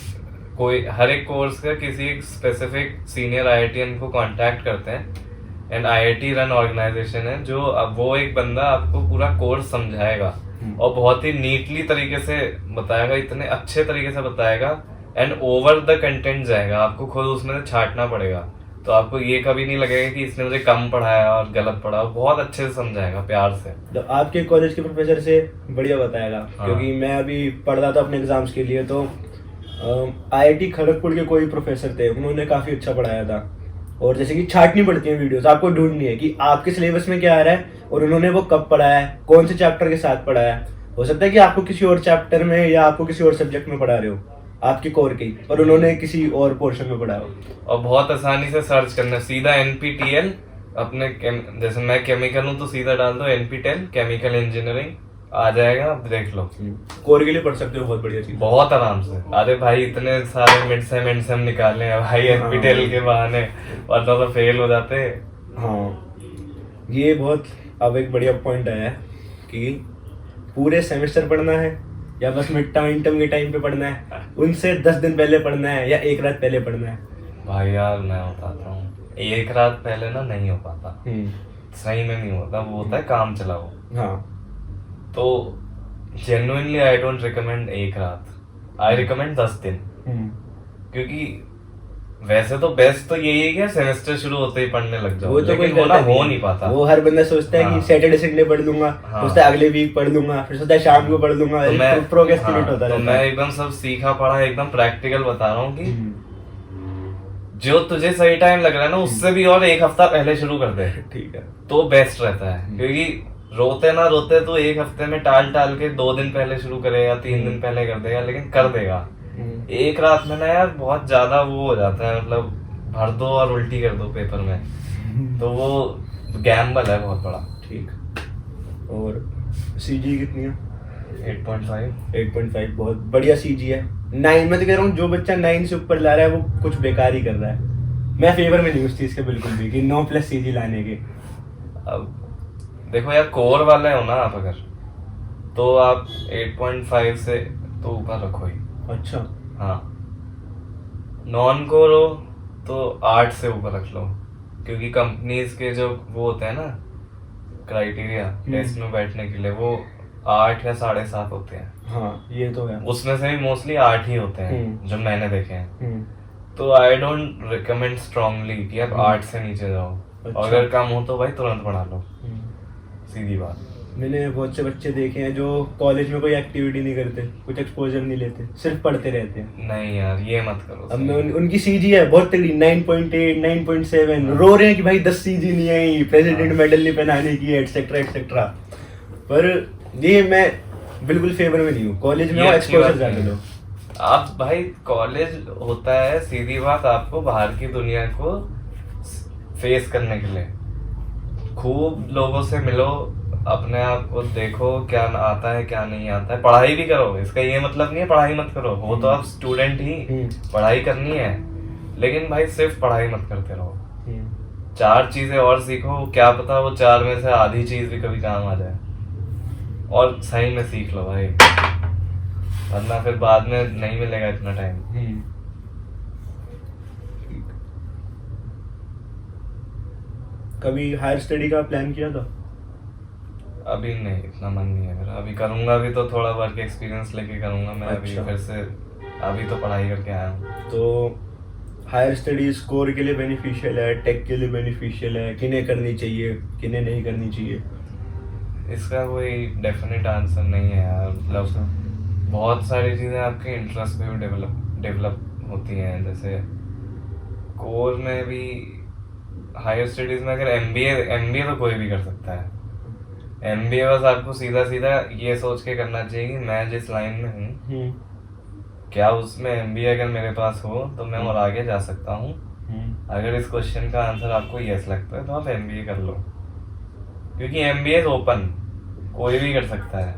कोई हर एक कोर्स का किसी एक स्पेसिफिक सीनियर आईआईटीएन को कांटेक्ट करते हैं, एंड आईआईटी रन ऑर्गेनाइजेशन है जो अब वो एक बंदा आपको पूरा कोर्स समझाएगा और बहुत ही नीटली तरीके से बताएगा, इतने अच्छे तरीके से बताएगा एंड ओवर द कंटेंट जाएगा, आपको खुद उसमें से छांटना पड़ेगा। तो आपको ये कभी नहीं लगेगा कि इसने मुझे कम पढ़ाया और गलत पढ़ा, बहुत अच्छे से समझाएगा प्यार से। तो आपके कॉलेज के प्रोफेसर से बढ़िया बताएगा। हाँ। क्योंकि मैं अभी पढ़ रहा था अपने एग्जाम्स के लिए, तो आईआईटी खड़गपुर के कोई प्रोफेसर थे, उन्होंने काफ़ी अच्छा पढ़ाया था। और जैसे कि छांटनी पड़ती है वीडियोस, आपको ढूंढनी है कि आपके सिलेबस में क्या आ रहा है और उन्होंने वो कब पढ़ाया है, कौन से चैप्टर के साथ पढ़ाया है। हो सकता है कि आपको किसी और चैप्टर में या आपको किसी और सब्जेक्ट में पढ़ा रहे हो, आपके कोर के ही, और उन्होंने किसी और पोर्शन में पढ़ा हो। और बहुत आसानी से सर्च करना, सीधा NPTEL अपने जैसे मैं केमिकल हूँ तो सीधा डाल दो NPTEL केमिकल इंजीनियरिंग, आ जाएगा, आप देख लो। कोर के लिए पढ़ सकते हो, बहुत बढ़िया चीज, बहुत आराम से। अरे भाई इतने सारे मिड सेम निकाले हैं भाई NPTEL के बहाने, वरना तो फेल हो जाते। हाँ, ये बहुत अब एक बढ़िया पॉइंट आया है कि पूरे सेमेस्टर पढ़ना है या बस मिड टर्म के टाइम पे पढ़ना है, उनसे 10 दिन पहले पढ़ना है या एक रात पहले पढ़ना है। भाई यार मैं बताता हूँ, एक रात पहले ना नहीं हो पाता, सही में नहीं होता, वो होता है काम चलाओ। हाँ, तो जेन्युइनली आई डोंट रिकमेंड एक रात, आई रिकमेंड 10 दिन। क्योंकि वैसे तो बेस्ट तो यही है कि सेमेस्टर शुरू होते ही पढ़ने लग जाओ, वो तो लेकिन कोई वो ना हो नहीं पाता। वो हर बंदा सोचता है कि सैटरडे संडे पढ़ लूंगा, सोचता है अगले वीक पढ़ लूंगा, फिर सोचता है शाम को पढ़ लूंगा, तो प्रोक्रेस्टिनेट होता रहता है। तो मैं एकदम सब सीखा पढ़ा एकदम प्रैक्टिकल बता रहा हूँ कि जो तुझे सही टाइम लग रहा है ना, उससे भी और एक हफ्ता पहले शुरू कर दे, ठीक है, तो बेस्ट रहता है। क्योंकि रोते ना रोते तो एक हफ्ते में टाल के 2 दिन पहले शुरू करेगा, 3 दिन पहले कर देगा, लेकिन कर देगा। एक रात में ना यार बहुत ज्यादा वो हो जाता है, मतलब भर दो और उल्टी कर दो पेपर में, तो वो गैम्बल है बहुत बड़ा। ठीक। और सीजी कितनी है? 8.5 बहुत बढ़िया सीजी है। 9 मैं तो कह रहा हूँ, जो बच्चा 9 से ऊपर ला रहा है वो कुछ बेकार ही कर रहा है। मैं फेवर में नहीं उस चीज के बिल्कुल भी कि 9+ सीजी लाने के। अब देखो यार, कोर वाले हो ना आप, अगर तो आप 8.5 से तो ऊपर रखो ही। अच्छा। हाँ, नॉन कोर हो तो 8 से ऊपर रख लो, क्योंकि कंपनीज के जो वो होते हैं ना क्राइटेरिया टेस्ट में बैठने के लिए, वो 8 या 7.5 होते हैं। हाँ, ये तो है। उसमें से भी मोस्टली 8 ही होते हैं जो मैंने देखे हैं। तो आई डोंट रिकमेंड स्ट्रांगली कि आप 8 से नीचे जाओ। अच्छा। अगर कम हो तो भाई तुरंत पढ़ा लो, सीधी बात। मैंने बहुत से बच्चे देखे हैं जो कॉलेज में कोई एक्टिविटी नहीं करते, कुछ एक्सपोजर नहीं लेते, सिर्फ पढ़ते रहते हैं। नहीं यार, ये मत करो। अब मैं उनकी सीजी है बहुत तगड़ी, 9.8 9.7, रो रहे हैं कि भाई 10 सीजी नहीं आई, प्रेसिडेंट मेडल नहीं पहनाने की, एटसेट्रा एटसेट्रा। पर ये मैं बिल्कुल फेवर में नहीं हूँ, कॉलेज में एक्सपोजर ज्यादा दो। आप भाई कॉलेज होता है सीधी बात आपको बाहर की दुनिया को फेस करने के लिए, खूब लोगों से मिलो, अपने आप को देखो क्या आता है क्या नहीं आता है, पढ़ाई भी करो। इसका ये मतलब नहीं है पढ़ाई मत करो, वो तो आप स्टूडेंट ही, पढ़ाई करनी है, लेकिन भाई सिर्फ पढ़ाई मत करते रहो। 4 चीजें और सीखो, क्या पता वो 4 में से आधी चीज भी कभी काम आ जाए, और सही में सीख लो भाई, वरना फिर बाद में नहीं मिलेगा इतना टाइम। कभी हायर स्टडी का प्लान किया था? अभी नहीं, इतना मन नहीं है मेरा। अभी करूंगा भी तो थोड़ा वर्क एक्सपीरियंस लेके करूंगा मैं। अभी फिर से अभी तो पढ़ाई करके आया हूँ। तो हायर स्टडी स्कोर के लिए बेनिफिशियल है, टेक के लिए बेनिफिशियल है, किन्हें करनी चाहिए किन्हें नहीं करनी चाहिए? इसका कोई डेफिनेट आंसर नहीं है यार। मतलब बहुत सारी चीज़ें आपके इंटरेस्ट पे भी डेवलप होती हैं। जैसे कोर में भी, हायर स्टडीज़ में अगर एमबीए तो कोई भी कर सकता है। एमबीए बस आपको सीधा ये सोच के करना चाहिए कि मैं जिस लाइन में हूँ, क्या उसमें एमबीए अगर मेरे पास हो तो मैं और आगे जा सकता हूँ। अगर इस क्वेश्चन का आंसर आपको यस लगता है तो आप एमबीए कर लो, क्योंकि एमबीए ओपन, कोई भी कर सकता है।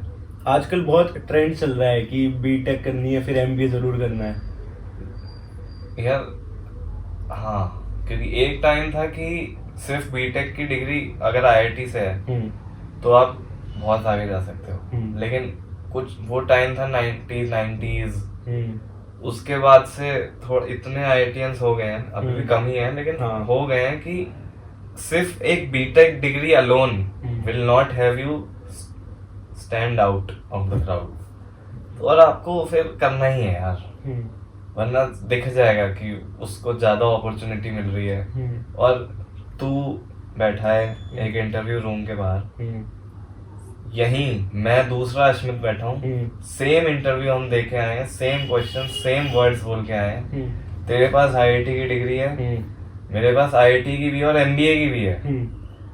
आजकल बहुत ट्रेंड चल रहा है कि बीटेक करनी है फिर एमबीए जरूर करना है यार। हाँ, क्योंकि एक टाइम था कि सिर्फ बीटेक की डिग्री अगर आईआईटी से है तो आप बहुत आगे जा सकते हो, लेकिन कुछ वो टाइम था 90s। उसके बाद से थोड़ा इतने आईआईटीएंस हो गए हैं, अभी भी कम ही है लेकिन हो गए हैं कि सिर्फ एक BTech degree alone will not have you stand out of the crowd. और आपको फिर करना ही है यार, वरना दिख जाएगा कि उसको ज्यादा अपॉर्चुनिटी मिल रही है और तू बैठा है एक इंटरव्यू रूम के बाहर। यहीं मैं दूसरा अश्मित बैठा हूँ, सेम इंटरव्यू हम देके आए हैं, सेम क्वेश्चन सेम वर्ड्स बोल के आए हैं। तेरे पास आईआईटी की डिग्री है, मेरे पास आईआईटी की भी है और एमबीए की भी है,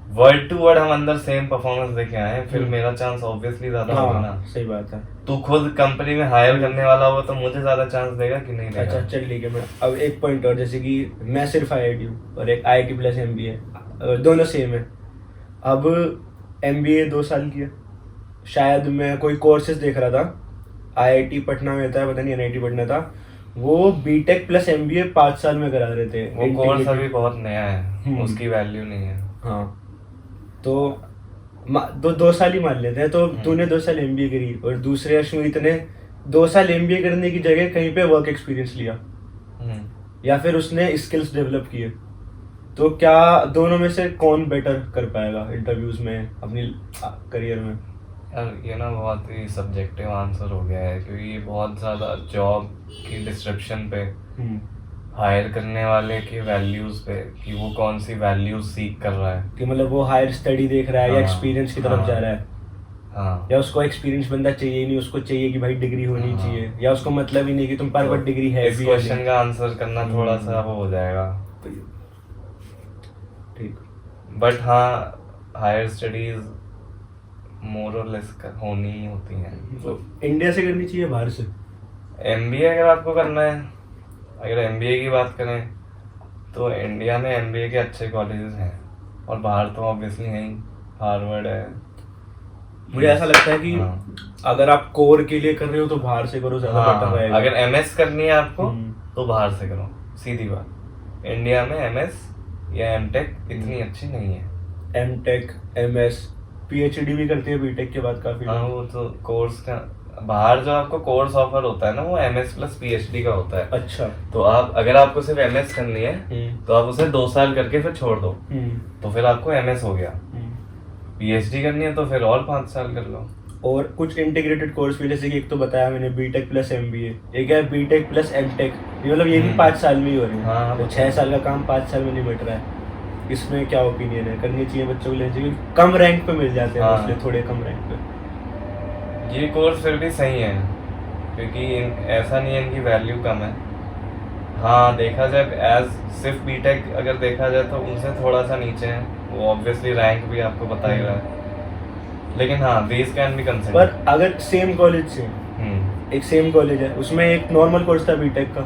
वर्ड टू वर्ड हम अंदर सेम परफॉर्मेंस देके आए हैं, फिर हम्म। मेरा चांस ऑब्वियसली ज्यादा होगा ना। सही बात है। तू खुद कंपनी में हायर करने वाला हो तो मुझे ज्यादा चांस देगा कि नहीं देगा? अच्छा चल ठीक है। मैं अब एक पॉइंट और, जैसे कि मैं सिर्फ IIT हूँ और एक IIT प्लस MBA, दोनों सेम है। अब MBA 2 साल की है, शायद मैं कोई कोर्सेज देख रहा था, IIT पटना में था, पता नहीं NIT पटना था, वो BTech प्लस MBA 5 साल में करा रहे थे। वो कोर्स Integrated। अभी बहुत नया है, उसकी वैल्यू नहीं है। हाँ तो 2 साल ही मान लेते हैं। तो तूने 2 साल MBA करी और दूसरे अश्वित ने 2 साल MBA करने की जगह कहीं पे वर्क एक्सपीरियंस लिया, या फिर उसने स्किल्स डेवलप किए। तो क्या दोनों में से कौन बेटर कर पाएगा इंटरव्यूज में अपनी करियर में? यार ये ना बहुत ही सब्जेक्टिव आंसर हो गया है, क्योंकि ये बहुत ज़्यादा जॉब की डिस्क्रिप्शन पे, हायर करने वाले की वैल्यूज पे, कि वो कौन सी वैल्यूज सीख कर रहा है, कि मतलब वो हायर स्टडी देख रहा है या हाँ, एक्सपीरियंस की तरफ हाँ, जा रहा है, हाँ। या उसको एक्सपीरियंस बंदा चाहिए ही नहीं, उसको चाहिए कि भाई डिग्री होनी हाँ। चाहिए, या उसको मतलब ही नहीं कि तुम पर डिग्री है इस भी या क्वेश्चन नहीं। का आंसर करना थोड़ा सा वो हो जाएगा, ठीक। बट हाँ हायर स्टडीज मोर और लेस होनी ही होती हैं। तो इंडिया से करनी चाहिए बाहर से? MBA अगर आपको करना है, अगर MBA की बात करें तो इंडिया में MBA के अच्छे कॉलेजेस हैं, और बाहर तो ऑब्वियसली है ही, हार्वर्ड है। मुझे ऐसा लगता है कि हाँ। अगर आप कोर के लिए कर रहे हो तो बाहर से करो, ज्यादा हाँ, बेटर रहेगा। अगर MS करनी है आपको हम्म। तो बाहर से करो, सीधी बात। इंडिया में MS या MTech इतनी अच्छी नहीं है। MTech, MS, PhD भी करते हैं BTech के बाद काफी हाँ लोग। वो तो कोर्स का, बाहर जो आपको कोर्स ऑफर होता है ना वो MS प्लस PhD का होता है। अच्छा। तो आप अगर आपको सिर्फ MS करनी है तो आप उसे 2 साल करके फिर छोड़ दो, तो फिर आपको MS हो गया। PhD करनी है तो फिर और 5 साल कर लो। और कुछ इंटीग्रेटेड कोर्स भी, जैसे कि एक तो बताया मैंने BTech प्लस MBA, एक है BTech प्लस MTech, ये मतलब ये भी 5 साल में ही हो रही है। हाँ, तो 6 साल का काम 5 साल में नहीं बट रहा है। इसमें क्या ओपिनियन है? करनी चाहिए बच्चों को, लेनी चाहिए? कम रैंक पे मिल जाते हैं हाँ। इसलिए, थोड़े कम रैंक पे। ये कोर्स फिर भी सही है, क्योंकि ऐसा नहीं है इनकी वैल्यू कम है। हाँ देखा जाए एज सिर्फ BTech अगर देखा जाए तो उनसे थोड़ा सा नीचे है वो, ऑब्वियसली रैंक भी आपको बता ही रहा है, लेकिन हाँ दीज कैन बी कंसिडर। पर अगर सेम कॉलेज से, एक सेम कॉलेज है, उसमें एक नॉर्मल कोर्स था BTech का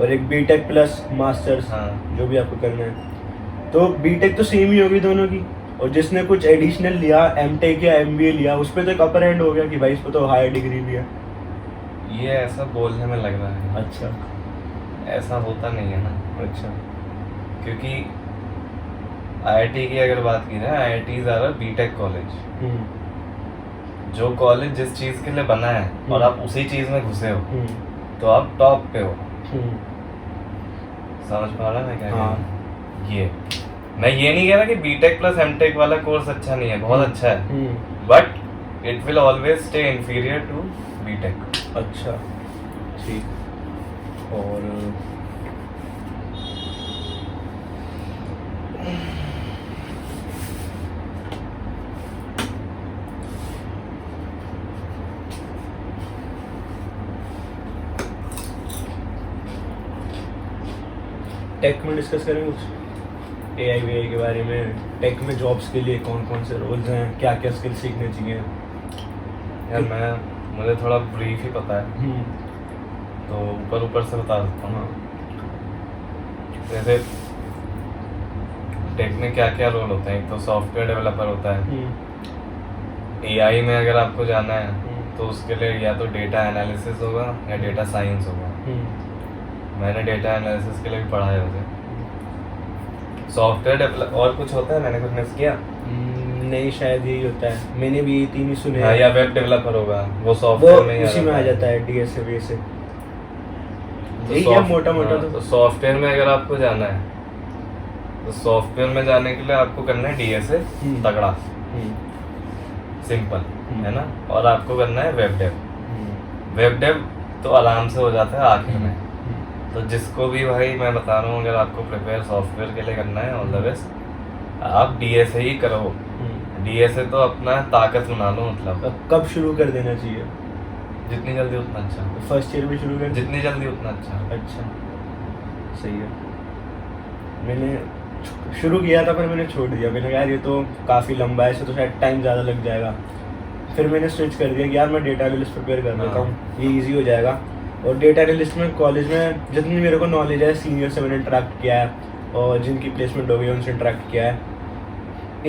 और एक BTech प्लस मास्टर्स, हाँ। जो भी आपको करना है, तो BTech तो सेम ही होगी दोनों की, और जिसने कुछ एडिशनल लिया, MTech या MBA लिया, उस पर तो एक अपर एंड हो गया कि भाई इस पर तो हायर डिग्री भी है। ये ऐसा बोलने में लग रहा है, अच्छा। ऐसा होता नहीं है ना। अच्छा। क्योंकि IIT की अगर बात की जाए, IITs आर BTech कॉलेज। जो कॉलेज जिस चीज के लिए बना है और आप उसी चीज में घुसे हो तो आप टॉप पे हो। समझ पा रहा है मैं क्या कह रहा हूं? ये मैं ये नहीं कह रहा कि BTech प्लस MTech वाला कोर्स अच्छा नहीं है, बहुत अच्छा है, but it will always stay inferior to BTech। अच्छा ठीक। और टेक में डिस्कस करेंगे कुछ, AI VI के बारे में। टेक में जॉब्स के लिए कौन कौन से रोल्स हैं, क्या क्या स्किल सीखने चाहिए? यार मुझे थोड़ा ब्रीफ ही पता है, तो ऊपर से बता सकता हूँ। जैसे टेक में क्या क्या रोल होते हैं, एक तो सॉफ्टवेयर डेवलपर होता है। AI में अगर आपको जाना है तो उसके लिए या तो डेटा एनालिसिस होगा या डेटा साइंस होगा। मैंने डेटा एनालिसिस के लिए भी पढ़ा है वैसे। सॉफ्टवेयर डेवलप और कुछ होता है, मैंने कुछ मिस किया? नहीं शायद यही होता है, मैंने भी 3 ही सुने। हाँ, या वेब डेवलपर होगा, वो सॉफ्टवेयर में ही उसी में आ जाता है, DSA वैसे तो यही है मोटा मोटा। तो सॉफ्टवेयर में अगर आपको जाना है तो सॉफ्टवेयर में जाने के लिए आपको करना है DSA तगड़ा, सिंपल है ना, और आपको करना है वेब डेव। वेब डेव तो आराम से हो जाता है आखिर में। तो जिसको भी भाई मैं बता रहा हूँ, अगर आपको प्रिपेयर सॉफ्टवेयर के लिए करना है, ऑल द बेस्ट, आप DSA ही करो। DSA तो अपना ताकत बना लो, मतलब कब शुरू कर देना चाहिए? जितनी जल्दी उतना अच्छा। फर्स्ट ईयर में शुरू कर? जितनी जल्दी उतना अच्छा। अच्छा सही है। मैंने शुरू किया था पर मैंने छोड़ दिया। मैंने कहा यार ये तो काफ़ी लंबा है, इससे तो शायद टाइम ज़्यादा लग जाएगा। फिर मैंने स्विच कर दिया कि यार मैं डेटा एनालिस्ट प्रिपेयर कर लेता हूँ, ये इजी हो जाएगा। और डेटा एनालिस्ट में कॉलेज में जितनी मेरे को नॉलेज है, सीनियर से मैंने इंटरेक्ट किया है और जिनकी प्लेसमेंट हो गई उनसे इंटरेक्ट किया है।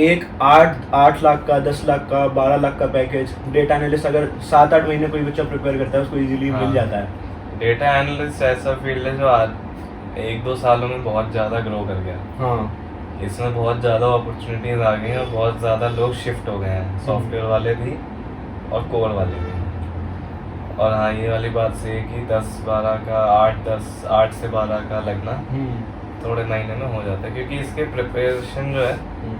एक 8 लाख का, 10 लाख का, 12 लाख का पैकेज डेटा एनालिस्ट अगर 7-8 महीने कोई बच्चा प्रिपेयर करता है उसको इजीली मिल जाता है। डेटा एनालिस्ट ऐसा फील्ड है जो आज 1-2 सालों में बहुत ज़्यादा ग्रो कर गया। हाँ, इसमें बहुत ज़्यादा अपॉर्चुनिटीज़ आ गई हैं और बहुत ज़्यादा लोग शिफ्ट हो गए हैं, सॉफ्टवेयर वाले भी और कोर वाले भी। और हाँ, ये वाली बात सही है कि 10-12 का 8 से 12 का लगना थोड़े महीने में हो जाता है, क्योंकि इसके प्रिपरेशन जो है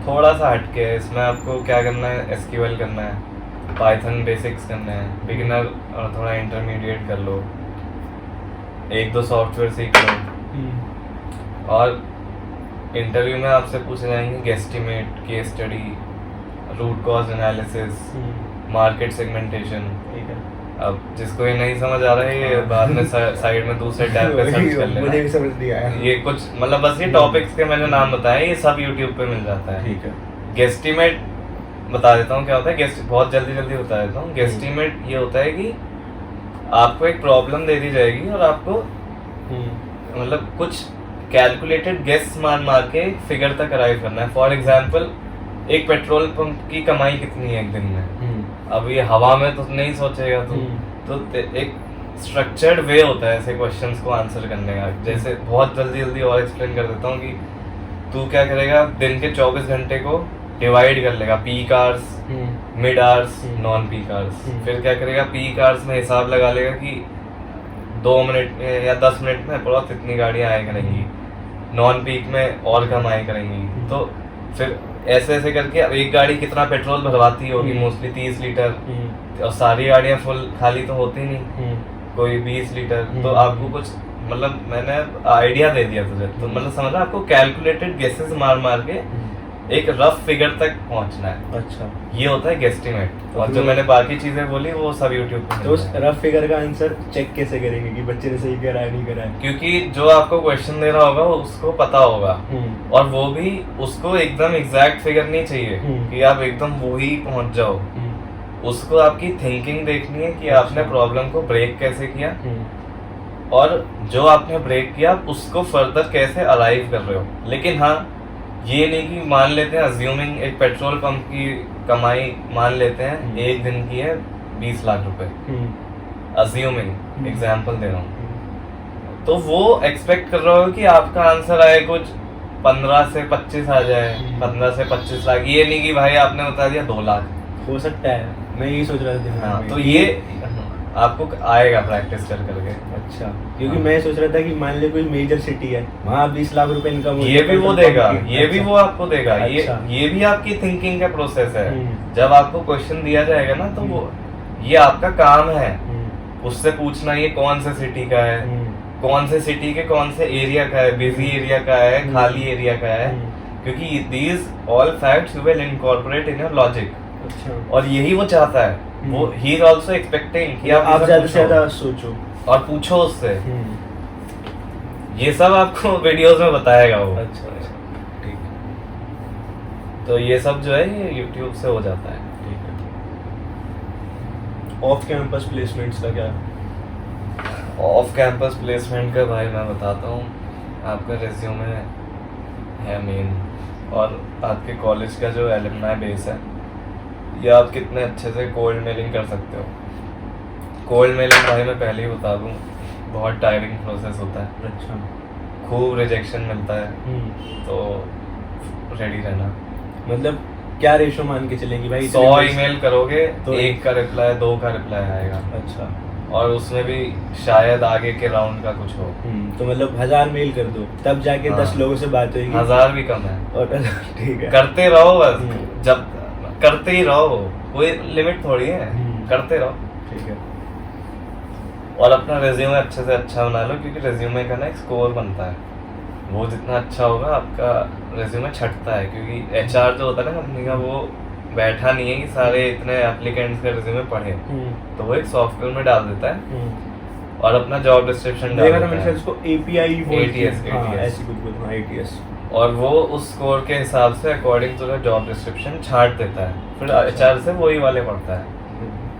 थोड़ा सा हटके है। इसमें आपको क्या करना है, एसक्यूएल करना है, पाइथन बेसिक्स करना है, बिगिनर और थोड़ा इंटरमीडिएट कर लो, 1-2 सॉफ्टवेयर सीख लो। और इंटरव्यू में आपसे पूछे जाएंगे guesstimate, case study, root cause analysis, market segmentation. अब जिसको ये नहीं समझ आ रहा है ये बाद में साइड में दूसरे टैब पे सर्च कर लेना। मुझे भी समझ नहीं आया। ये कुछ मतलब बस ये टॉपिक्स के मैंने नाम बताए, ये सब यूट्यूब पे मिल जाता है। ठीक है। गेस्टिमेट बता देता हूँ क्या होता है, बहुत जल्दी बता देता हूँ। गेस्टिमेट ये होता है कि आपको एक प्रॉब्लम दे दी जाएगी और आपको मतलब कुछ कैलकुलेटेड गेस मार के फिगर तक अराइव करना है। फॉर एग्जाम्पल, एक पेट्रोल पंप की कमाई कितनी है एक दिन में, अब ये हवा में तो नहीं सोचेगा तो एक स्ट्रक्चर्ड वे होता है ऐसे क्वेश्चंस को आंसर करने का। जैसे बहुत जल्दी और एक्सप्लेन कर देता हूँ कि तू क्या करेगा, दिन के 24 घंटे को डिवाइड कर लेगा, peak hours, mid hours, non peak hours. फिर क्या करेगा, पीक आवर्स में हिसाब लगा लेगा कि 2 मिनट में या 10 मिनट में बहुत इतनी गाड़ियाँ आया करेंगी, नॉन पीक में और कम आया करेंगी। तो फिर ऐसे करके अब एक गाड़ी कितना पेट्रोल भरवाती होगी, मोस्टली 30 लीटर, और सारी गाड़ियाँ फुल खाली तो होती नहीं, कोई 20 लीटर। तो आपको कुछ मतलब मैंने आइडिया दे दिया तुझे, तो मतलब समझ आपको कैलकुलेटेड गेसेस मार के एक रफ फिगर तक पहुंचना है। अच्छा, ये होता है गेस्टिमेट। और जो मैंने बाकी चीजें बोली वो सब यूट्यूब पे। तो उस रफ फिगर का आंसर चेक कैसे करेंगे कि बच्चे ने सही करा है नहीं करा है? क्योंकि जो आपको क्वेश्चन दे रहा होगा उसको पता होगा, और वो भी उसको एकदम एग्जैक्ट फिगर नहीं चाहिए कि आप एकदम वही पहुंच जाओ। उसको आपकी थिंकिंग देखनी है कि आपने प्रॉब्लम को ब्रेक कैसे किया, और जो आपने ब्रेक किया उसको फर्दर कैसे अराइव कर रहे हो। लेकिन हाँ, ये नहीं कि मान लेते हैं, अज्यूमिंग एक पेट्रोल पंप की कमाई मान लेते हैं एक दिन की है 20 लाख रुपए, अज्यूमिंग एग्जांपल दे रहा हूँ, तो वो एक्सपेक्ट कर रहा हो कि आपका आंसर आए कुछ 15 से 25 आ जाए, 15 से 25 लाख। ये नहीं कि भाई आपने बता दिया 2 लाख। हो सकता है, मैं यही सोच रहा था। हाँ, तो ये आपको आएगा प्रैक्टिस करके। अच्छा, क्योंकि मैं सोच रहा था कि मान ले कोई मेजर सिटी है, वहाँ 20 लाख रुपए इनकम, ये भी वो देगा, ये भी अच्छा। वो आपको देगा। अच्छा। ये भी आपकी थिंकिंग का प्रोसेस है। जब आपको क्वेश्चन दिया जाएगा ना, तो वो ये आपका काम है उससे पूछना ये कौन से सिटी का है, कौन से सिटी के कौन से एरिया का है, बिजी एरिया का है, खाली एरिया का है, क्योंकि these all facts you will incorporate in your logic. और यही वो चाहता है, वो ही इज आल्सो एक्सपेक्टिंग कि आप ज्यादा से ज्यादा सोचो और पूछो उससे। ये सब आपको वीडियोस में बताएगा वो। अच्छा, ठीक है। तो ये सब जो है ये यूट्यूब से हो जाता है। ठीक है। ऑफ कैंपस प्लेसमेंट्स का क्या? ऑफ कैंपस प्लेसमेंट का भाई मैं बताता हूँ, आपका रेज्यूमे है मेन, और आपके कॉलेज का जो एलुमनाई बेस है, ये आप कितने अच्छे से कोल्ड मेलिंग कर सकते हो। कोल्ड मेलिंग भाई मैं पहले ही बता दूँ, बहुत टायरिंग प्रोसेस होता है। अच्छा, खूब रिजेक्शन मिलता है, तो रेडी रहना। मतलब क्या रेशो मान के चलेंगे भाई? 100 ईमेल करोगे तो 1 का रिप्लाई, 2 का रिप्लाई आएगा। अच्छा, और उसमें भी शायद आगे के राउंड का कुछ हो। तो मतलब 1000 मेल कर दो, तब जाके 10 लोगों से बात होगी। 1000 भी कम है। और ठीक है, करते रहो बस, जब करते ही रहो, कोई लिमिट थोड़ी है, करते रहो। ठीक है। और अपना रेज्यूमे अच्छे से अच्छा बना लो, क्योंकि रेज्यूमे का ना एक स्कोर बनता है, वो जितना अच्छा होगा आपका रेज्यूमे छटता है। क्योंकि एचआर जो होता है ना कंपनी का, वो बैठा नहीं है कि सारे इतने एप्लीकेंट्स का रेज्यूमे पढ़े, तो वो एक सॉफ्टवेयर में डाल देता है और अपना जॉब डिस्क्रिप्शन डाल देता है। इसको एपीआई ATS ऐसी कुछ बोलना, ATS। और वो उस स्कोर के हिसाब से according to the job description छांट देता है, फिर HR से वही वाले पढ़ता है।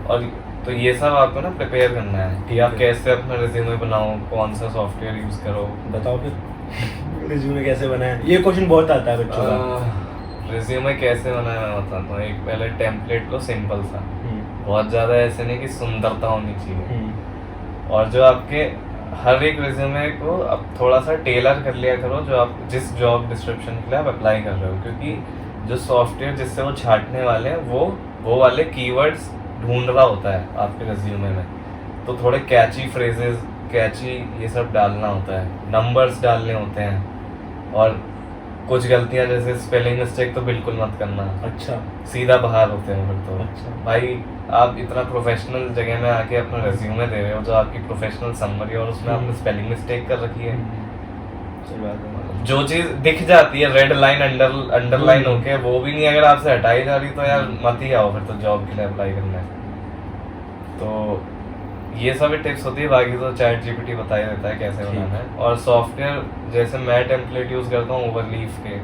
और तो ये सब आपको ना प्रिपेयर करना है कि आप कैसे अपना रिज्यूमे बनाओ, कौन सा सॉफ्टवेयर यूज़ करो। बताओ फिर रिज्यूमे कैसे बनाए, ये क्वेश्चन बहुत आता है बच्चों का। रिज्यूमे कैसे बनाए मैं बताता हूँ। एक पहले टेम्पलेट लो सिंपल सा, बहुत ज़्यादा ऐसे नहीं कि सुंदरता होनी चाहिए। और जो आपके हर एक रिज्यूमे को अब थोड़ा सा टेलर कर लिया करो जो आप जिस जॉब डिस्क्रिप्शन के लिए आप अप्लाई कर रहे हो, क्योंकि जो सॉफ्टवेयर जिससे वो छांटने वाले हैं वो वाले कीवर्ड्स ढूंढ रहा होता है आपके रिज्यूमे में। तो थोड़े कैची फ्रेजेस, कैची ये सब डालना होता है, नंबर्स डालने होते हैं। और कुछ गलतियां जैसे स्पेलिंग मिस्टेक तो बिल्कुल मत करना। अच्छा, सीधा बाहर होते हैं फिर तो। अच्छा। भाई आप इतना प्रोफेशनल जगह में आके अपना रेज्यूमे दे रहे हो जो आपकी प्रोफेशनल समरी, और उसमें आपने स्पेलिंग मिस्टेक कर रखी है। सही बात है। जो चीज दिख जाती है रेड लाइन अंडरलाइन होके, वो भी नहीं अगर आपसे हटाई जा रही तो यार मत ही आओ फिर तो जॉब के लिए अप्लाई करना है। तो ये सब टिप्स होती है, बाकी तो चैट जीपीटी बता ही देता है कैसे बनाना है। और सॉफ्टवेयर जैसे मैं टेम्पलेट यूज करता हूँ ओवरलीफ के,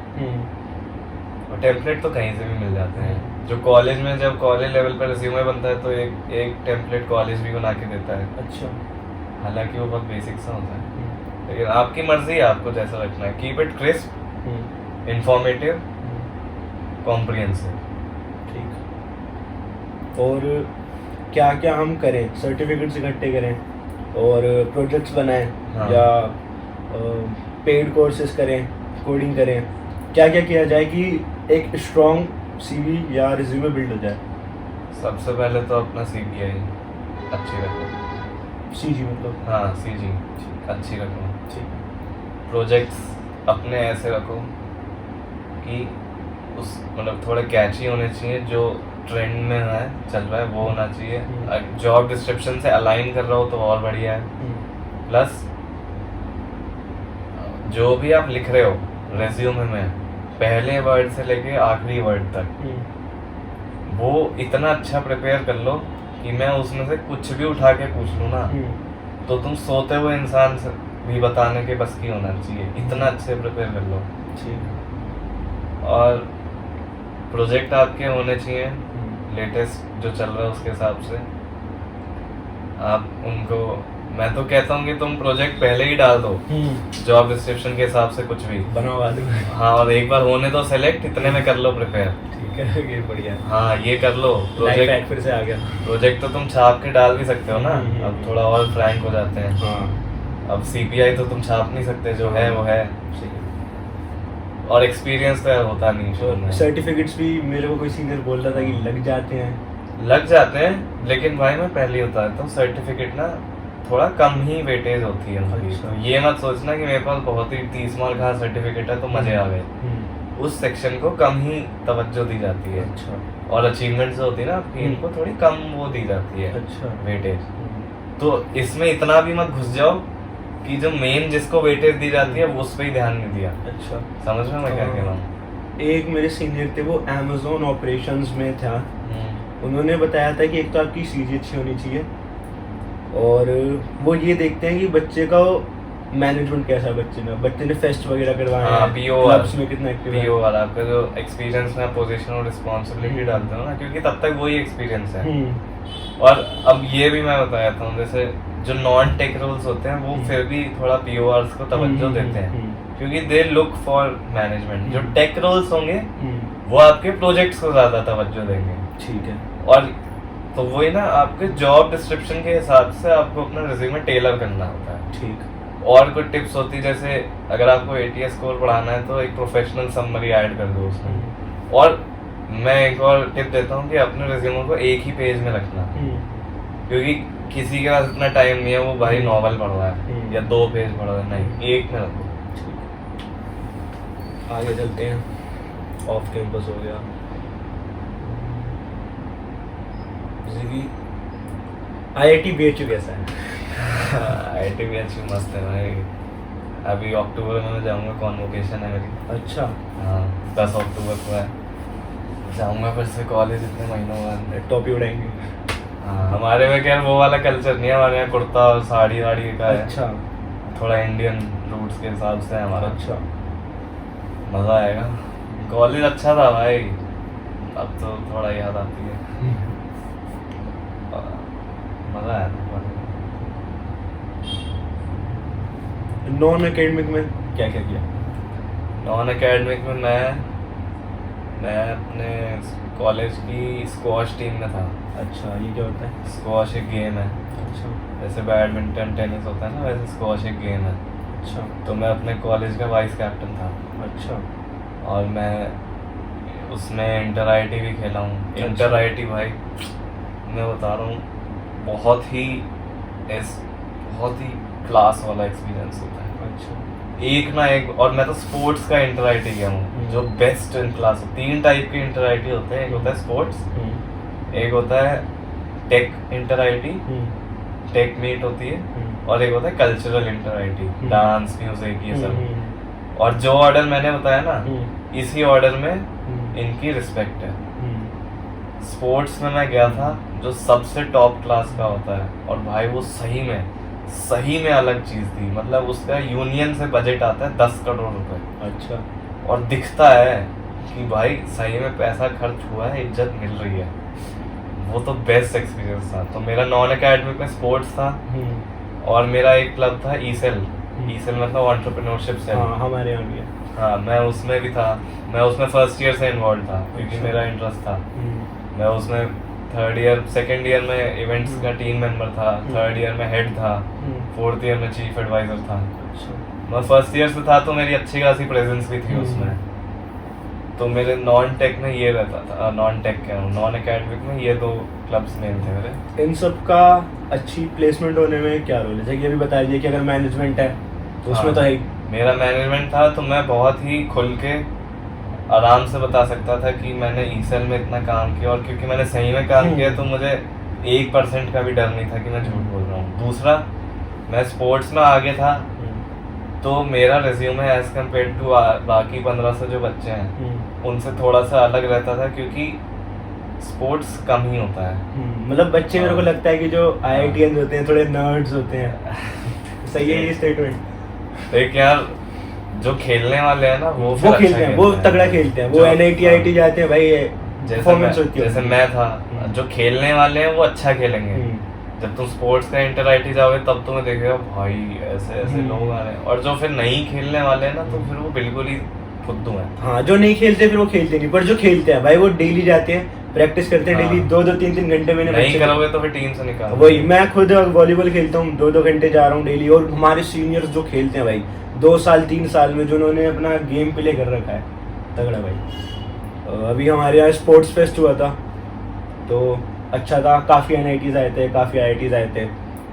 और टेम्पलेट तो कहीं से भी मिल जाते हैं। जो कॉलेज में जब कॉलेज लेवल पर रिज्यूमे बनता है तो एक टेम्पलेट कॉलेज भी बना के देता है। अच्छा, हालांकि वो बहुत बेसिक सा होता है, लेकिन आपकी मर्जी है आपको जैसा रखना है। Keep it crisp, informative, comprehensive. ठीक। और क्या क्या हम करें, सर्टिफिकेट्स इकट्ठे करें और प्रोजेक्ट्स बनाएं, हाँ। या पेड कोर्सेज करें, कोडिंग करें, क्या क्या किया जाए कि एक स्ट्रॉन्ग सीवी या रिज्यूमे बिल्ड हो जाए? सबसे पहले तो अपना CGI अच्छी रखो। सीजी मतलब? हाँ, CG अच्छी रखो। ठीक। प्रोजेक्ट्स अपने ऐसे रखो कि उस मतलब थोड़े कैची होने चाहिए, जो ट्रेंड में है चल रहा है वो होना चाहिए। जॉब डिस्क्रिप्शन से अलाइन कर रहा हो तो और बढ़िया है। प्लस जो भी आप लिख रहे हो रेज्यूमे में, पहले वर्ड से लेके आखिरी वर्ड तक वो इतना अच्छा प्रिपेयर कर लो कि मैं उसमें से कुछ भी उठा के पूछ लूँ ना तो तुम सोते हुए इंसान से भी बताने के बस की होना चाहिए, इतना अच्छे प्रिपेयर कर लो। ठीक। और प्रोजेक्ट आपके होने चाहिए लेटेस्ट जो चल रहा है उसके हिसाब से। आप उनको, मैं तो कहता हूँ कि तुम प्रोजेक्ट पहले ही डाल दो जॉब डिस्क्रिप्शन के हिसाब से, कुछ भी बनाओ बाद में। हाँ, और एक बार होने दो सेलेक्ट, इतने में कर लो प्रिपेयर। ठीक है, ये बढ़िया। हाँ, ये कर लो। प्रोजेक्ट फिर से आ गया। प्रोजेक्ट तो तुम छाप के डाल भी सकते हो ना, अब थोड़ा और फ्रैंक हो जाते हैं। हाँ। अब CPI तो तुम छाप नहीं सकते, जो है वो है। और एक्सपीरियंस तो होता नहीं शुरू में। सर्टिफिकेट्स भी मेरे को कोई सीनियर बोल रहा था कि लग जाते हैं, लेकिन भाई मैं पहले ही बता देता हूँ, सर्टिफिकेट ना थोड़ा कम ही वेटेज होती है उनकी। अच्छा। तो ये मत सोचना कि मेरे पास बहुत ही 30 मार्क का सर्टिफिकेट है तो मजे आ गए। उस सेक्शन को कम ही तवज्जो दी जाती है। अच्छा। और अचीवमेंट्स होती है ना आपकी, इनको थोड़ी कम वो दी जाती है। अच्छा। वेटेज। तो इसमें इतना भी मत घुस जाओ कि जो मेन जिसको वेटेज दी जाती है वो उस पर ही ध्यान नहीं दिया। अच्छा, समझ में मैं क्या कह रहा हूँ? एक मेरे सीनियर थे, वो अमेज़न ऑपरेशंस में था। उन्होंने बताया था कि एक तो आपकी सीजी अच्छी होनी चाहिए, और वो ये देखते हैं कि बच्चे का मैनेजमेंट कैसा है, बच्चे ने फेस्ट वगैरह करवाए हैं, क्लब्स में कितना एक्टिव है। PO वाला आपका जो एक्सपीरियंस में पोजीशन और रिस्पांसिबिलिटी डालते हो ना, क्योंकि तब तक वही एक्सपीरियंस है। और अब ये भी मैं बताया था, जैसे जो नॉन टेक रोल्स होते हैं वो फिर भी थोड़ा PORs को तवज्जो देते हैं, क्योंकि दे लुक फॉर मैनेजमेंट। जो टेक रोल्स होंगे वो आपके प्रोजेक्ट्स को ज्यादा तवज्जो देंगे। ठीक है। और तो वही ना, आपके जॉब डिस्क्रिप्शन के हिसाब से आपको अपना रिज्यूमे टेलर करना होता है। ठीक। और कुछ टिप्स होती है, जैसे अगर आपको ATS स्कोर पढ़ाना है तो एक प्रोफेशनल समरी ऐड कर दो उसमें। और मैं एक और टिप देता हूँ कि अपने रिज्यूमे को एक ही पेज में रखना, क्योंकि किसी के पास इतना टाइम नहीं है वो भाई नॉवल पढ़ रहा है या 2 पेज पढ़ रहा है, नहीं, एक में रखो। आगे चलते हैं। ऑफ कैंपस हो गया। IIT BHU कैसा है? IIT BHU मस्त है भाई। अभी अक्टूबर में मैं जाऊँगा, कॉन्वोकेशन है मेरी। अच्छा। हाँ, 10 अक्टूबर को है, जाऊँगा फिर से कॉलेज इतने महीनों बाद। टॉपी उड़ाएंगे। हाँ, हमारे में क्या वो वाला कल्चर नहीं है, हमारे यहाँ कुर्ता और साड़ी वाड़ी का है। अच्छा। थोड़ा इंडियन रूट्स के हिसाब से है हमारा। अच्छा। मज़ा आएगा। कॉलेज अच्छा था भाई, अब तो थोड़ा याद आती है। मज़ा आया था कॉलेज। नॉन एकेडमिक में क्या क्या किया? नॉन एकेडमिक में मैं अपने कॉलेज की स्क्वॉश टीम में था। अच्छा, ये क्या होता है? स्क्वॉश एक गेम है, अच्छा जैसे बैडमिंटन टेनिस होता है ना, वैसे स्क्वॉश एक गेम है। अच्छा तो मैं अपने कॉलेज का वाइस कैप्टन था, अच्छा और मैं उसमें इंटर आईटी भी खेला हूँ। अच्छा। इंटर आईटी भाई मैं बता रहा हूँ, बहुत ही क्लास वाला एक्सपीरियंस होता है। अच्छा एक ना एक, और मैं तो स्पोर्ट्स का इंटर आईटी गया हूँ, जो बेस्ट इन क्लास। 3 टाइप के इंटर आईटी होते हैं, एक होता है स्पोर्ट्स, एक होता है tech inter IIT, tech meet होती है, और एक होता है cultural inter IIT, dance music ये सब। और जो ऑर्डर मैंने बताया ना, इसी ऑर्डर में इनकी रिस्पेक्ट है। स्पोर्ट्स में मैं गया था जो सबसे टॉप क्लास का होता है, और भाई वो सही में अलग चीज़ थी। मतलब उसका यूनियन से बजट आता है 10 करोड़ रुपए। अच्छा और दिखता है कि भाई सही में पैसा खर्च हुआ है, इज्जत मिल रही है। वो तो बेस्ट एक्सपीरियंस था। तो मेरा नॉन एकेडमिक में स्पोर्ट्स था, और मेरा एक क्लब था ईसेल मतलब एंटरप्रेन्योरशिप सेल। हाँ, हमारे यहाँ भी है। हाँ, मैं उसमें भी था। मैं उसमें फर्स्ट ईयर से इन्वॉल्व था, क्योंकि अच्छा। मेरा इंटरेस्ट था। मैं उसमें सेकेंड ईयर में इवेंट्स का टीम मेंबर था, थर्ड ईयर में हेड था, फोर्थ ईयर में चीफ एडवाइजर था। अच्छा मैं फर्स्ट ईयर से था, तो मेरी अच्छी खासी प्रेजेंस भी थी उसमें। तो मेरे नॉन टेक में ये रहता था, नॉन एकेडमिक में ये 2 क्लब्स मेन थे मेरे। इन सब का अच्छी प्लेसमेंट होने में क्या रोल है? जैसे कि अभी बता दिया कि अगर मैनेजमेंट है तो उसमें हाँ, तो है ही। मेरा मैनेजमेंट था, तो मैं बहुत ही खुल के आराम से बता सकता था कि मैंने ईसेल में इतना काम किया, और क्योंकि मैंने सही में काम किया तो मुझे 1% का भी डर नहीं था कि मैं झूठ बोल रहा हूँ। दूसरा, मैं स्पोर्ट्स में आगे था, तो मेरा रिज्यूमे एज कम्पेयर टू बाकी 1500 जो बच्चे हैं उनसे थोड़ा सा अलग रहता था, क्योंकि स्पोर्ट्स कम ही होता है। मतलब बच्चे मेरे को लगता है कि जो IITians होते हैं थोड़े नर्ड्स होते हैं। सही है ये स्टेटमेंट? एक यार जो खेलने वाले हैं ना, वो खेलते हैं, वो तगड़ा खेलते हैं, वो NIT IIT जाते हैं भाई, परफॉर्मेंस होती है। जैसे मैं था, जो खेलने वाले हैं वो अच्छा खेलेंगे। जब तुम स्पोर्ट्स का इंटर आईटी जाओगे तब तुम्हें देखेगा भाई ऐसे लोग आ रहे हैं। और जो फिर नहीं खेलने वाले हैं ना, तो फिर वो बिल्कुल ही फुद्दू है। हाँ, जो नहीं खेलते फिर वो खेलते नहीं, पर जो खेलते हैं भाई वो डेली जाते हैं, प्रैक्टिस करते हैं डेली 2-2 3-3 घंटे। मैंने नहीं करोगे तो फिर टीम से निकाल। वही, मैं खुद वॉलीबॉल खेलता हूँ, 2-2 घंटे जा रहा हूँ डेली। और हमारे सीनियर्स जो खेलते हैं भाई 2 साल 3 साल में, जो उन्होंने अपना गेम प्ले कर रखा है, तगड़ा भाई। अभी हमारे यहाँ स्पोर्ट्स फेस्ट हुआ था, तो अच्छा था। काफ़ी NITs आए थे, काफ़ी IITs आए थे,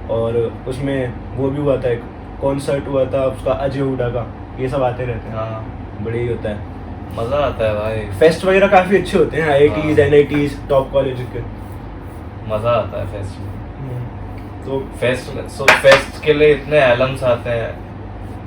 और उसमें वो भी हुआ था, एक कॉन्सर्ट हुआ था उसका, अजय हुड्डा का। ये सब आते रहते हैं। हाँ, बड़े ही होता है, मज़ा आता है भाई। फेस्ट वगैरह काफ़ी अच्छे होते हैं, IITs NITs टॉप कॉलेज के। मज़ा आता है फेस्ट में। तो फेस्ट के लिए इतने एलम्स आते हैं,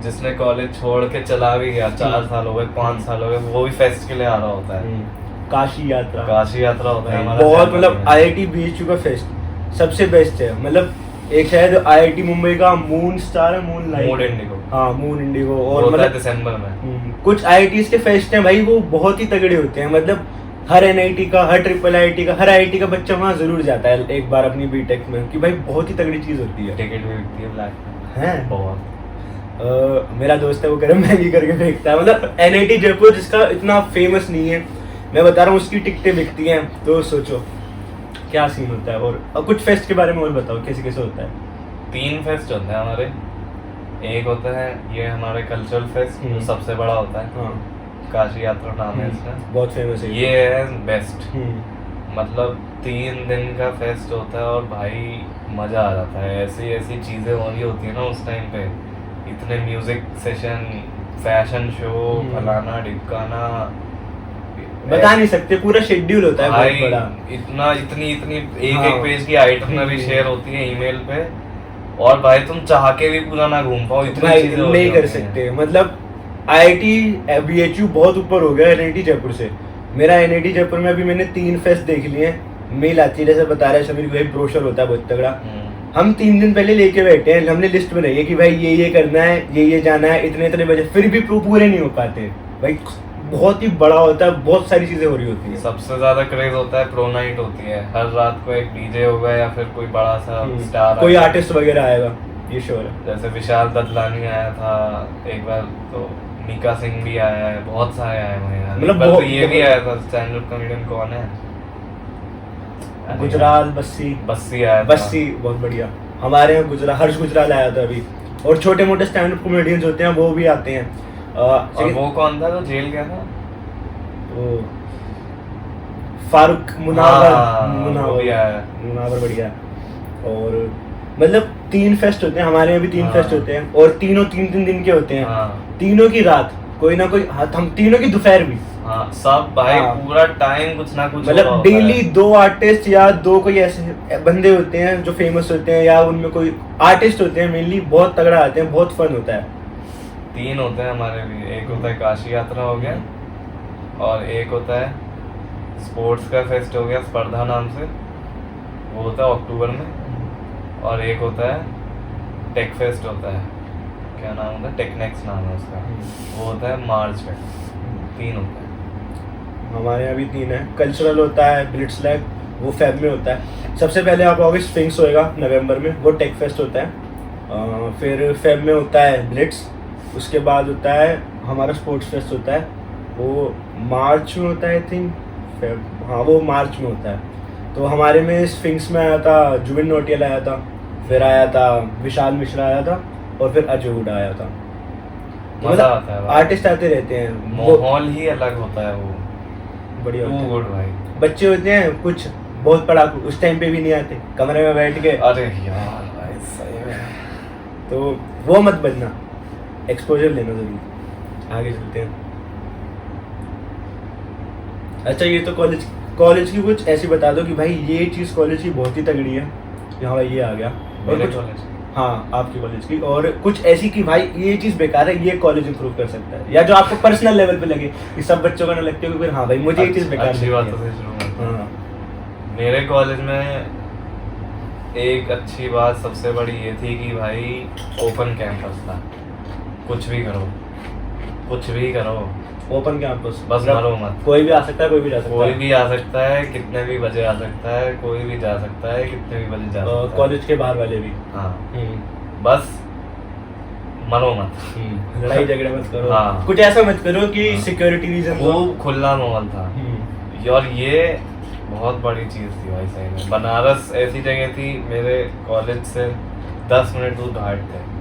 जिसने कॉलेज छोड़ के चला भी गया, 4 साल हो गए, 5 साल हो गए, वो भी फेस्ट के लिए आ रहा होता है। काशी यात्रा होता है हमारा। बहुत, मतलब IIT BHU का फेस्ट सबसे बेस्ट है। मतलब एक शायद IIT मुंबई का मून स्टार है, मून इंडिगो। हाँ, मून इंडिगो। और मतलब दिसंबर में कुछ IITs के फेस्ट हैं भाई, वो बहुत ही तगड़े होते हैं। मतलब हर NIT का, हर IIIT का, हर IIT का बच्चा वहाँ जरूर जाता है एक बार अपनी बीटेक में, कि भाई बहुत ही तगड़ी चीज होती है। टिकट भी बिकती है ब्लैक हैं बहुत। मेरा दोस्त है, वो करे महंगी करके फेंकता है। मतलब NIT जयपुर जिसका इतना फेमस नहीं है, मैं बता रहा हूँ, उसकी टिकटें बिकती हैं। तो सोचो क्या सीन होता है। और कुछ फेस्ट के बारे में और बताओ, कैसे कैसे होता है? 3 फेस्ट होते हैं हमारे। एक होता है ये हमारे कल्चरल फेस्ट, जो सबसे बड़ा होता है। हाँ, काशी यात्रा नाम है इसका, बहुत फेमस है ये है बेस्ट। मतलब 3 दिन का फेस्ट होता है, और भाई मज़ा आ जाता है। ऐसी चीज़ें हो रही होती है ना उस टाइम पे, इतने म्यूजिक सेशन, फैशन शो, फलाना ढिकाना, बता नहीं सकते, पूरा शेड्यूल होता है बहुत बड़ा। इतनी एक पेज की आइटनरी शेयर होती है ईमेल पे, और भाई तुम चाह के भी पूरा ना घूम पाओ, इतनी चीजें नहीं कर सकते। मतलब IIT BHU बहुत ऊपर हो गया NIT जयपुर से। मेरा NIT जयपुर में अभी मैंने 3 फेस्ट देख लिए हैं। मेल आती है, जैसे बता रहा है समीर भाई, ब्रोशर होता है बहुत तगड़ा। हम 3 दिन पहले लेके बैठे हैं, हमने लिस्ट बनाई है कि भाई ये करना है, ये जाना है, इतने बजे, फिर भी पूरे नहीं हो पाते। भाई बहुत ही बड़ा होता है, बहुत सारी चीजें हो रही होती है। सबसे ज्यादा क्रेज होता है प्रो नाइट होती है, हर रात को एक डीजे होगा या फिर कोई बड़ा सा स्टार, कोई आर्टिस्ट वगैरह आएगा, ये श्योर है। जैसे विशाल ददलानी आया था एक बार, तो मीका सिंह भी आया है, बहुत सारे आए हुए हैं। मतलब तो बहुत- ये भी आया था, स्टैंड अप कॉमेडियन कौन है, गुजराल बस्सी आया था। बस्सी बहुत बढ़िया। हमारे यहाँ गुजराल, हर्ष गुजराल आया था अभी, और छोटे मोटे स्टैंड अप कॉमेडियंस होते हैं वो भी आते हैं। और वो कौन था जो जेल गया था, वो फारूक मुनावर, वो भी आया। मुनावर बढ़िया। और मतलब 3 फेस्ट होते हैं हमारे यहाँ भी, 3 हाँ। फेस्ट होते हैं, और तीनों 3-3 दिन के होते हैं। हाँ। तीनों की रात कोई ना कोई, हम तीनों की दोपहर भी, हाँ सब भाई, हाँ। पूरा टाइम कुछ ना कुछ हो रहा मतलब होता है। डेली 2 आर्टिस्ट या 2 कोई ऐसे बंदे होते हैं जो फेमस होते हैं, या उनमें कोई आर्टिस्ट होते हैं मेनली, बहुत तगड़ा आते हैं, बहुत फन होता है। 3 होते हैं हमारे भी, एक होता है काशी यात्रा हो गया, और एक होता है स्पोर्ट्स का फेस्ट हो गया स्पर्धा नाम से, वो होता है अक्टूबर में, और एक होता है टेक फेस्ट होता है, क्या नाम होता है, टेकनेक्स नाम है उसका, वो होता है मार्च में। 3 होता है हमारे यहाँ भी 3 है। कल्चरल होता है ब्लिट्स लैग, वो फेब में होता है। सबसे पहले आप आओगे स्फिंक्स होएगा नवंबर में, वो टेक फेस्ट होता है। फिर फेब में होता है ब्लिट्स, उसके बाद होता है हमारा स्पोर्ट्स फेस्ट होता है, वो मार्च में होता है आई थिंक, फेब, हाँ वो मार्च में होता है। तो हमारे में स्फिंक्स में आया था जुबिन नौटियाल आया था, फिर आया था विशाल मिश्रा आया था, और फिर अजय हुडा आया था। मजा आता है भाई। आर्टिस्ट आते रहते हैं, माहौल ही अलग होता है, वो बढ़िया होता है। गुड भाई। बच्चे होते हैं कुछ बहुत पढ़ाकू, उस टाइम पे भी नहीं आते, कमरे में बैठ के, अरे यार भाई सही में, तो वो मत बनना, एक्सपोजर लेना जरूर। आगे चलते हैं। अच्छा ये तो कॉलेज की कुछ ऐसी बता दो कि भाई ये चीज़ कॉलेज की बहुत ही तगड़ी है, यहाँ भाई ये आ गया। और मेरे कुछ, कॉलेज, हाँ आपकी कॉलेज की, और कुछ ऐसी कि भाई ये चीज़ बेकार है, ये कॉलेज इंप्रूव कर सकता है, या जो आपको पर्सनल लेवल पे लगे कि सब बच्चों का ना लगते हो, फिर हाँ भाई मुझे ये चीज़ बेकार अच्छी बात लगती तो है। से शुरू करते हैं। हाँ मेरे कॉलेज में एक अच्छी बात सबसे बड़ी ये थी कि भाई ओपन कैंपस था, कुछ भी करो, कुछ भी करो, ओपन कैंपस, बस मरो मत। कोई भी आ सकता है, कोई भी जा सकता कोई है। भी आ सकता है, कितने भी बजे आ सकता है, कोई भी जा सकता है, कितने भी बजे जा सकता है। कॉलेज के बाहर वाले भी। हाँ, बस मरो मत, लड़ाई झगड़े मत करो, हाँ। कुछ ऐसा मत करो कि हाँ। सिक्योरिटी रीजन हो। खूब खुला माहौल था, और ये बहुत बड़ी चीज़ थी भाई सही में। बनारस ऐसी जगह थी, मेरे कॉलेज से 10 मिनट दूर घाट थे,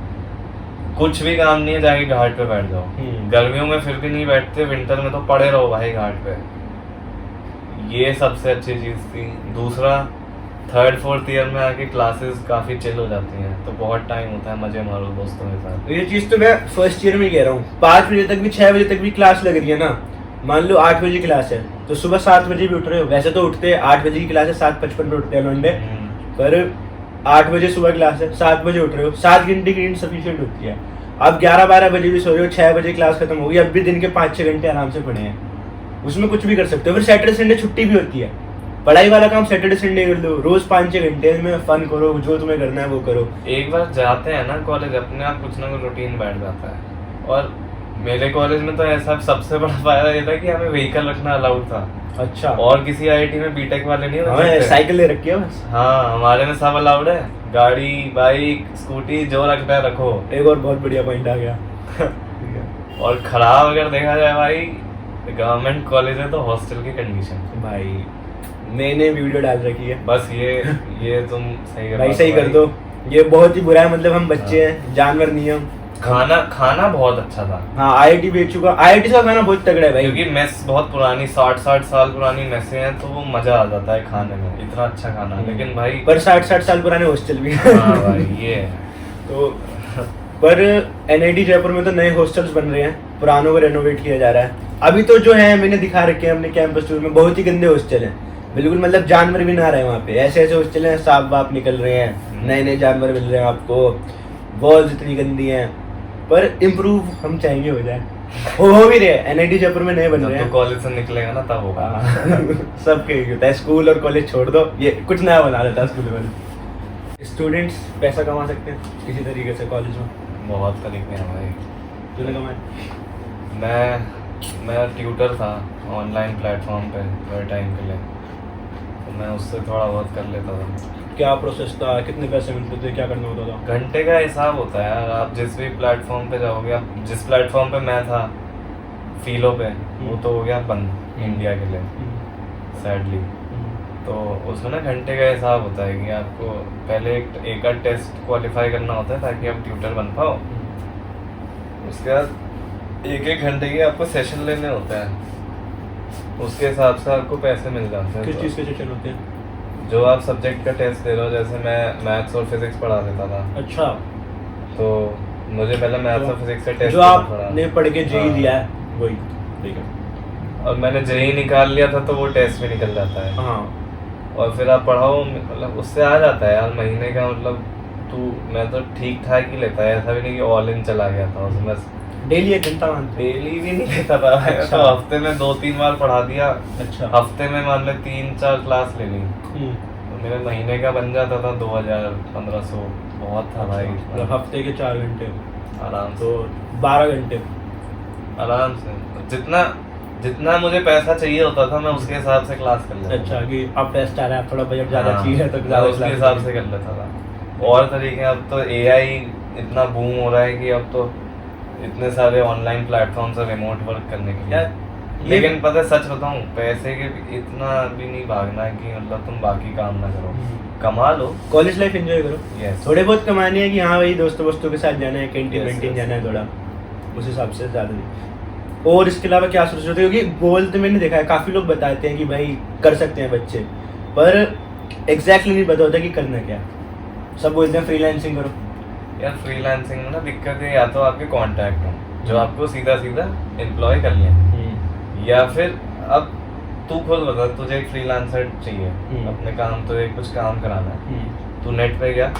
कुछ भी काम नहीं है, जाके घाट पे बैठ जाओ। गर्मियों में फिर भी नहीं बैठते, विंटर में तो पड़े रहो भाई घाट पे। ये सबसे अच्छी चीज़ थी। दूसरा, 3rd-4th ईयर में आके क्लासेस काफ़ी चिल हो जाती हैं, तो बहुत टाइम होता है मजे मारो दोस्तों के साथ। ये चीज तो मैं फर्स्ट ईयर में कह रहा हूँ, 5 बजे तक भी 6 बजे तक भी क्लास लग रही है ना, मान लो 8 बजे क्लास है तो सुबह 7 बजे भी उठ रहे हो, वैसे तो उठते 8 बजे की क्लास है, 7:55 पे उठते हैं लौंडे, पर 8 बजे सुबह क्लास है, 7 बजे उठ रहे हो, 7 घंटे की नींद सफिशिएंट होती है। अब 11-12 बजे भी सो रहे हो, 6 बजे क्लास खत्म होगी, अब भी दिन के 5-6 घंटे आराम से पढ़े हैं, उसमें कुछ भी कर सकते हो। फिर सैटरडे संडे छुट्टी भी होती है, पढ़ाई वाला काम सैटरडे संडे कर लो, रोज 5-6 घंटे में फन करो, जो तुम्हें करना है वो करो। एक बार जाते हैं ना कॉलेज, अपने आप कुछ ना कुछ रूटीन बैठ जाता है। और मेरे कॉलेज में तो ऐसा सबसे बड़ा फायदा ये था कि हमें व्हीकल रखना अलाउड था। अच्छा, और किसी आईआईटी में बीटेक वाले नहीं हाँ होते। साइकिल ले रखी है बस। हाँ, हमारे में सब अलाउड है, गाड़ी, बाइक, स्कूटी, जो रखना है रखो। एक और बहुत बढ़िया पॉइंट आ गया। और खराब अगर देखा जाए भाई, गवर्नमेंट कॉलेज है तो हॉस्टल की कंडीशन, भाई मैंने वीडियो डाल रखी है, बस ये तुम सही कर भाई सही कर दो, ये बहुत ही बुरा है, मतलब हम बच्चे हैं, जानवर नहीं हम। खाना बहुत अच्छा था। हाँ आईआईटी बेचू का, आईआईटी का खाना बहुत तगड़ा है भाई, क्योंकि मेस बहुत पुरानी 60 साल पुरानी मेसें हैं, तो वो मजा आ जाता है खाने में, इतना अच्छा खाना। लेकिन भाई पर 60 साल पुराने हॉस्टल भी हाँ भाई ये है। तो पर एनआईटी जयपुर में तो नए हॉस्टल्स बन रहे हैं, पुरानों को रेनोवेट किया जा रहा है। अभी तो जो है मैंने दिखा रखे हैं अपने कैंपस टूर में, बहुत ही गंदे हॉस्टल हैं, बिल्कुल मतलब जानवर भी ना रहे वहाँ पे, ऐसे ऐसे हॉस्टल हैं, सांप वाप निकल रहे हैं, नए नए जानवर मिल रहे हैं आपको, वॉल्स इतनी गंदी हैं, पर इम्प्रूव हम चाहेंगे हो जाए, हो भी रहे हैं, एनआईटी जयपुर में नए बन रहे जब हैं। तो कॉलेज से निकलेगा ना तब होगा। सब कहीं होता है, स्कूल और कॉलेज छोड़ दो, ये कुछ नया बना देता है स्कूल वाले। स्टूडेंट्स पैसा कमा सकते हैं किसी तरीके से कॉलेज में, बहुत तरीके हैं भाई। तूने कमाया? मैं मैं ट्यूटर था ऑनलाइन प्लेटफॉर्म पे थोड़े टाइम के लिए, तो मैं उससे थोड़ा बहुत कर लेता था। क्या प्रोसेस था, कितने पैसे मिलते थे, क्या करना होता था? घंटे का हिसाब होता है यार, आप जिस भी प्लेटफॉर्म पे जाओगे, आप जिस प्लेटफॉर्म पे मैं था फीलो पे, वो तो हो गया बंद इंडिया के लिए सैडली। तो उसमें ना घंटे का हिसाब होता है कि आपको पहले एक आध टेस्ट क्वालिफाई करना होता है ताकि आप ट्यूटर बन पाओ। उसके बाद एक घंटे के आपको सेशन लेने होते हैं, उसके हिसाब से आपको पैसे मिल जाते हैं। किस चीज़ के सेशन होते हैं? जो आप सब्जेक्ट का टेस्ट दे रहे हो, जैसे मैं मैथ्स और फिजिक्स पढ़ा देता था। अच्छा, तो मुझे पहले मैथ्स और फिजिक्स का टेस्ट जो आपने पढ़ के जेई दिया है वही, ठीक है। और मैंने जेई निकाल लिया था तो वो टेस्ट भी निकल जाता है। हाँ, और फिर आप पढ़ाओ, मतलब उससे आ जाता है यार महीने का, मतलब मैं तो ठीक ठाक ही लेता है, ऐसा भी नहीं कि ऑल इन चला गया था उसमें। बस डेली 1 घंटा मानते? डेली भी नहीं लेता था। अच्छा। तो हफ्ते में 2-3 बार पढ़ा दिया। अच्छा। हफ्ते में मान ले 3-4 क्लास ले ली, तो मेरे महीने का बन जाता था 2000-1500। बहुत था भाई। मतलब हफ्ते के 4 घंटे आराम तो से 12 घंटे आराम से जितना मुझे पैसा चाहिए होता था मैं उसके हिसाब से क्लास कर लेता। अच्छा, कि अब टेस्ट आ रहा है, थोड़ा बजट ज़्यादा चाहिए तो मैं ज़्यादा उसके class हिसाब लेंगे। से कर लेता था। और तरीके, अब तो एआई इतना बूम हो रहा है कि अब तो इतने सारे ऑनलाइन प्लेटफॉर्म्स है रिमोट वर्क करने के लिए। यार, लेकिन पता है, सच बताऊं, पैसे के इतना भी नहीं भागना है कि मतलब तुम बाकी काम ना करो, कमा लो। कॉलेज लाइफ एंजॉय करो। Yes. थोड़े बहुत कमाने हैं कि हाँ भाई दोस्तों के साथ जाना है, कैंटीन Yes, वैंटीन yes. जाना है, थोड़ा उस हिसाब से ज़्यादा नहीं। और इसके अलावा क्या सोच रहे थे? क्योंकि गोल तो मैंने देखा है, काफ़ी लोग बताते हैं कि भाई कर सकते हैं बच्चे, पर एग्जैक्टली नहीं पता होता कि करना क्या। सब बोलते हैं फ्रीलांसिंग करो। यार फ्रीलांसिंग में ना दिक्कत है, या तो आपके कॉन्टैक्ट हो जो आपको सीधा एम्प्लॉय कर लें, या फिर अब तू खुद बता, तुझे एक फ्रीलांसर चाहिए अपने काम, तुझे कुछ काम कराना है, तू नेट पे गया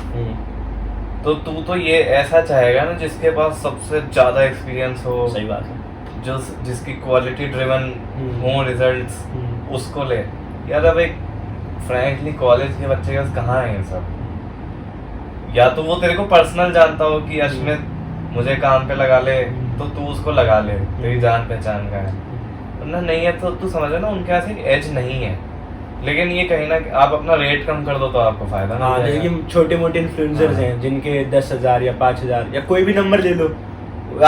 तो तू तो ये ऐसा चाहेगा ना जिसके पास सबसे ज़्यादा एक्सपीरियंस हो, सही बात है, जो जिसकी क्वालिटी ड्रिवन हो रिजल्ट्स, उसको ले। यार अब एक फ्रैंकली कॉलेज के बच्चे के पास कहाँ है ये सब? या तो वो तेरे को पर्सनल जानता हो कि अश्मित मुझे काम पे लगा ले, तो तू उसको लगा ले, तेरी जान पहचान का है। वरना नहीं है तो तू समझ ना उनके पास एक एज नहीं है। लेकिन ये कहीं ना आप अपना रेट कम कर दो तो आपको फायदा हाँ, मिल जाएगा। देखिए छोटे मोटे इन्फ्लुएंसर्स हैं जिनके 10,000 या 5,000 या कोई भी नंबर ले लो,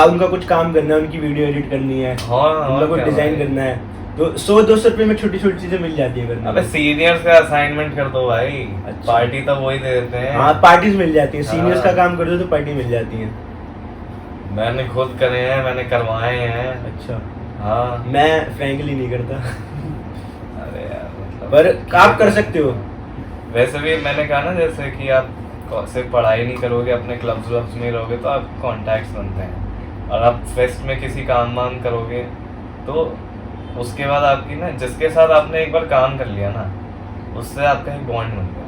उनका कुछ काम करना है, उनकी वीडियो एडिट करनी है, उनका कुछ डिजाइन करना है, तो 100-200 रुपये में छोटी छोटी चीजें मिल जाती है करने अबे को। सीनियर्स का असाइनमेंट कर दो भाई। अच्छा। पार्टी तो वही दे देते हैं। हाँ, पार्टीज मिल जाती है, सीनियर्स का हाँ। काम कर दो तो पार्टी मिल जाती है। मैंने खुद करे हैं, मैंने करवाए हैं। अच्छा, हाँ। मैं फ्रैंकली नहीं करता। अरे यार मतलब पर आप कर सकते हो। वैसे भी मैंने कहा ना, जैसे कि आप सिर्फ पढ़ाई नहीं करोगे, अपने क्लब्स व्लब्स में रहोगे तो आप कॉन्टैक्ट्स बनते हैं, और आप फेस्ट में किसी काम वाम करोगे तो उसके बाद आपकी ना, जिसके साथ आपने एक बार काम कर लिया ना, उससे आपका एक बॉन्ड बन गया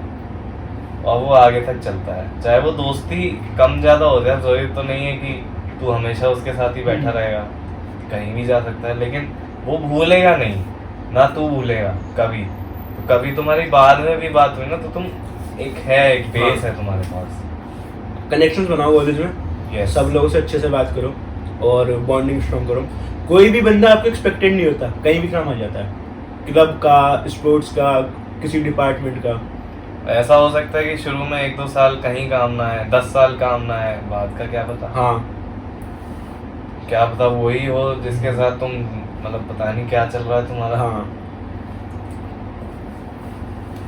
और वो आगे तक चलता है। चाहे वो दोस्ती कम ज़्यादा हो जाए, जरूरी तो नहीं है कि तू हमेशा उसके साथ ही बैठा रहेगा, कहीं भी जा सकता है, लेकिन वो भूलेगा नहीं ना, तू भूलेगा कभी। तो कभी तुम्हारी बाद में भी बात हुई ना, तो तुम एक बेस है तुम्हारे पास। कनेक्शंस बनाओ कॉलेज में, Yes. सब लोगों से अच्छे से बात करो और बॉन्डिंग स्ट्रॉन्ग करो। कोई भी बंदा आपको एक्सपेक्टेड नहीं होता, कहीं भी काम आ जाता है, क्लब का, स्पोर्ट्स का, किसी डिपार्टमेंट का। ऐसा हो सकता है कि शुरू में 1-2 साल कहीं काम ना है, 10 साल काम ना है, बाद का क्या पता। हाँ, क्या पता वही हो जिसके साथ तुम, मतलब पता नहीं क्या चल रहा है तुम्हारा। हाँ,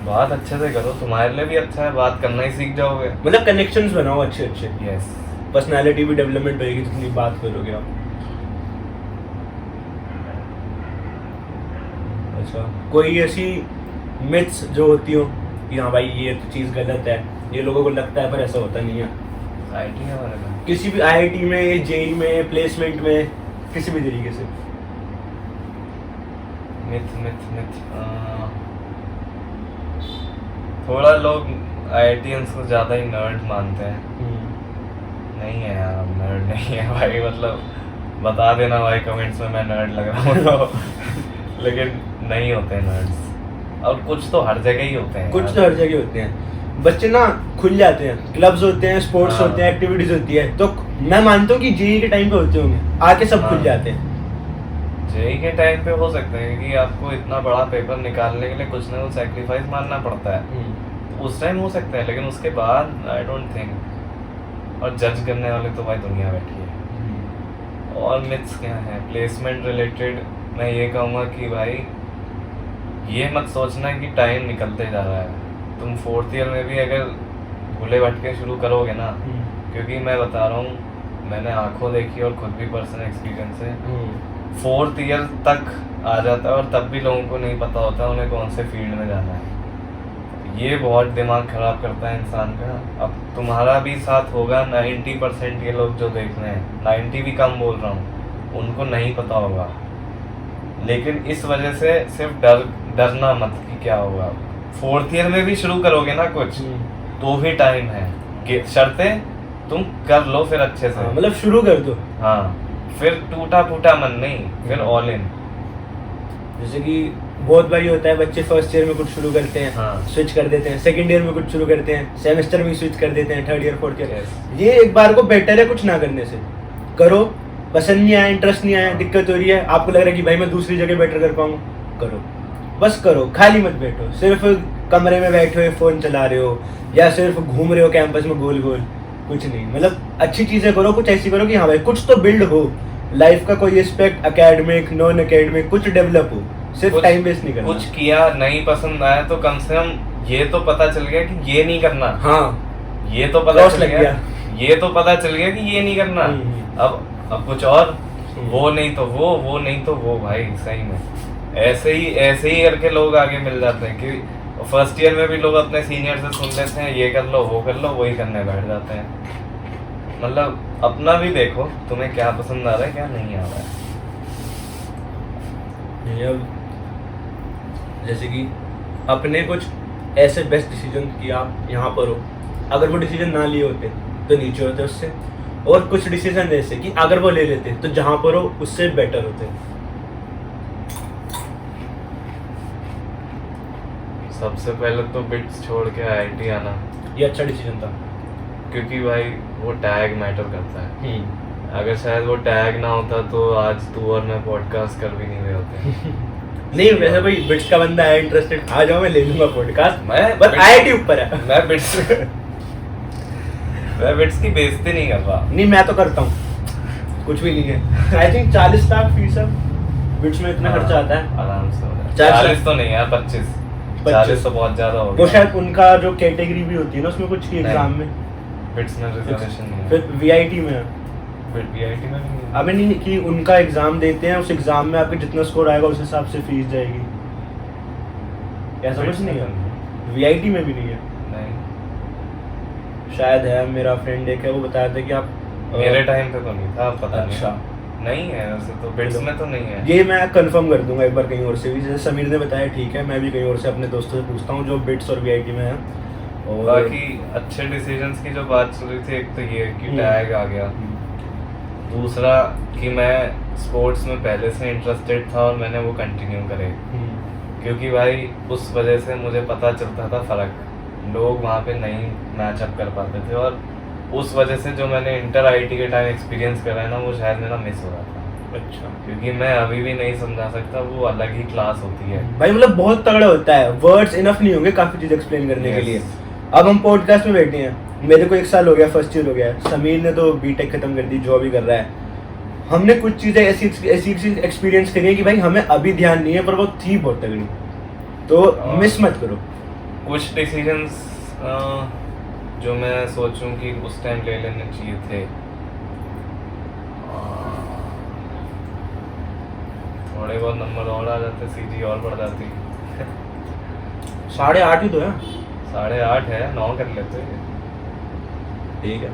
बात अच्छे से करो, तुम्हारे लिए भी अच्छा है, बात करना ही सीख जाओगे। मतलब कनेक्शंस बनाओ अच्छे अच्छे, यस। पर्सनालिटी भी डेवलपमेंट होगी जितनी बात करोगे आप। अच्छा, कोई ऐसी मिथ्स जो होती हो कि हाँ भाई ये तो चीज़ गलत है, ये लोगों को लगता है पर ऐसा होता नहीं है, आईटी के बारे में? किसी भी आईआईटी में, जेई में, प्लेसमेंट में, किसी भी तरीके से? मिथ थोड़ा लोग आईआईटीएंस को ज़्यादा ही नर्ड मानते हैं। नहीं है यार, नर्ड नहीं है भाई, मतलब बता देना भाई कमेंट्स में मैं नर्ड लग रहा हूँ तो। लेकिन नहीं होते नर्ड्स, और कुछ तो हर जगह ही होते हैं। कुछ तो हर जगह होते हैं। बच्चे ना खुल जाते हैं, क्लब्स होते हैं, स्पोर्ट्स हाँ। होते हैं, एक्टिविटीज होती है, तो मैं मानता हूँ कि जेई के टाइम पे होते होंगे, आके सब खुल हाँ। जाते हैं। जेई के टाइम पे हो सकता है कि आपको इतना बड़ा पेपर निकालने के लिए कुछ ना कुछ सेक्रीफाइस मारना पड़ता है, उस टाइम हो सकता है, लेकिन उसके बाद आई डोंट थिंक। और जज करने वाले तो भाई दुनिया बैठी है। और मिथ्स क्या है प्लेसमेंट रिलेटेड, मैं ये कहूँगा कि भाई ये मत सोचना कि टाइम निकलते जा रहा है। तुम 4th ईयर में भी अगर भूले भटके शुरू करोगे ना, क्योंकि मैं बता रहा हूँ मैंने आंखों देखी और खुद भी पर्सनल एक्सपीरियंस है, 4th ईयर तक आ जाता है और तब भी लोगों को नहीं पता होता उन्हें कौन से फील्ड में जाना है। ये बहुत दिमाग ख़राब करता है इंसान का। अब तुम्हारा भी साथ होगा, 90% ये लोग जो देख रहे हैं, 90 भी कम बोल रहा हूँ, उनको नहीं पता होगा। लेकिन इस वजह से सिर्फ डरना मत कि क्या होगा। 4th ईयर में भी शुरू करोगे ना कुछ तो भी टाइम है, शर्ते तुम कर लो फिर अच्छे से, मतलब शुरू कर दो। हाँ, फिर टूटा फूटा मन नहीं, फिर ऑल इन। जैसे कि बहुत बारी होता है बच्चे फर्स्ट ईयर में कुछ शुरू करते हैं, हाँ। स्विच कर देते हैं, सेकंड ईयर में कुछ शुरू करते हैं, सेमेस्टर में स्विच कर देते हैं, third year fourth year. Yes. ये एक बार को बेटर है कुछ ना करने से। करो, पसंद नहीं आया, इंटरेस्ट नहीं आया, दिक्कत हो रही है, आपको लग रहा है कि भाई मैं दूसरी जगह बेटर कर पाऊंगा, करो, बस करो, खाली मत बैठो। सिर्फ कमरे में बैठे हुए फोन चला रहे हो या सिर्फ घूम रहे हो कैंपस में गोल गोल, कुछ नहीं। मतलब अच्छी चीजें करो, कुछ ऐसी करो कि हाँ भाई कुछ तो बिल्ड हो, लाइफ का कोई एस्पेक्ट एकेडमिक नॉन एकेडमिक कुछ डेवलप हो, सिर्फ टाइम वेस्ट नहीं करना। कुछ किया नहीं पसंद आया तो कम से कम ये तो पता चल गया कि ये नहीं करना। हाँ, ये तो पता Cross चल लग गया, गया। ये तो पता चल गया कि ये नहीं करना। अब कुछ और, वो नहीं तो वो नहीं तो वो। भाई सही में ऐसे ही करके लोग आगे मिल जाते हैं कि फर्स्ट ईयर में भी लोग अपने सीनियर से सुन लेते हैं ये कर लो वो कर लो, वही करने बैठ जाते हैं। मतलब अपना भी देखो तुम्हें क्या पसंद आ रहा है क्या नहीं आ रहा है। अब जैसे कि अपने कुछ ऐसे बेस्ट डिसीजन कि आप यहाँ पर हो, अगर वो डिसीजन ना लिए होते तो नीचे होते उससे, और कुछ डिसीजन ऐसे कि अगर वो ले लेते तो जहाँ पर हो उससे बेटर होते। सबसे पहले तो बिट्स छोड़ के आईआईटी आना, ये अच्छा डिसीजन था, क्योंकि भाई वो टैग मैटर करता है। अगर शायद वो टैग ना होता तो आज तू और मैं पॉडकास्ट कर भी नहीं रहे होते। नहीं वैसे भाई बिट्स का बंदा है इंटरेस्टेड, आ जाओ मैं ले लूंगा पॉडकास्ट, मैं बस आईआईटी ऊपर है। मैं बिट्स की बेइज्जती नहीं कर रहा। नहीं मैं तो करता हूँ, कुछ भी नहीं है। आई थिंक 40 लाख फीस है बिट्स में, इतना खर्चा आता है आराम से हो जाए। 40 40 तो नहीं यार, 25 40 तो बहुत ज्यादा हो वो गया। शायद उनका जो कैटेगरी भी होती है ना उसमें कुछ की एग्जाम में बिट्स में रिजर्वेशन नहीं है, फिर वीआईटी में है। फिर बीआईटी में भी नहीं है। अबे नहीं कि उनका एग्जाम देते हैं, उस एग्जाम में आपके जितना स्कोर आएगा उस हिसाब से फीस जाएगी, ऐसा कुछ नहीं है। वीआईटी में भी नहीं है, नहीं शायद है। मेरा फ्रेंड एक है वो बताया था कि आप मेरे टाइम पे तो नहीं था, पता अच्छा नहीं है वैसे तो बिट्स में तो नहीं है। ये मैं कंफर्म कर दूंगा एक बार कहीं और से भी, जैसे समीर ने बताया ठीक है, मैं भी कहीं और से अपने दोस्तों से पूछता हूँ जो बिट्स और वीआईटी में है। और बाकी अच्छे डिसीजंस की जो बात चल रही थी, एक तो ये कि टैग आ गया, दूसरा कि मैं स्पोर्ट्स में पहले से इंटरेस्टेड था और मैंने वो कंटिन्यू करे, क्योंकि भाई उस वजह से मुझे पता चलता था फ़र्क, लोग वहाँ पे नहीं मैच अप कर पाते थे, और उस वजह से जो मैंने इंटर आईटी के टाइम एक्सपीरियंस करा है ना वो शायद मेरा मिस हो रहा था। अच्छा, क्योंकि मैं अभी भी नहीं समझा सकता, वो अलग ही क्लास होती है भाई मतलब बहुत तगड़ा होता है, वर्ड्स इनफ नहीं होंगे काफी चीज एक्सप्लेन करने के Yes. लिए। अब हम पॉडकास्ट में बैठे हैं, मेरे को 1 साल हो गया, फर्स्ट ईयर हो गया, समीर ने तो बीटेक खत्म कर दी, जॉब ही कर रहा है। हमने कुछ चीजें ऐसी एक्सपीरियंस करी है कि भाई हमें अभी ध्यान नहीं है पर वो थी बहुत तगड़ी, तो मिस मत करो। कुछ डिसीजंस जो मैं सोचूं कि उस टाइम ले लेने चाहिए थे, थोड़े बहुत नंबर और आ जाते, सीजी और बढ़ जाती। 8.5 ही तो है। 8.5 है, 9 कर लेते। ठीक है,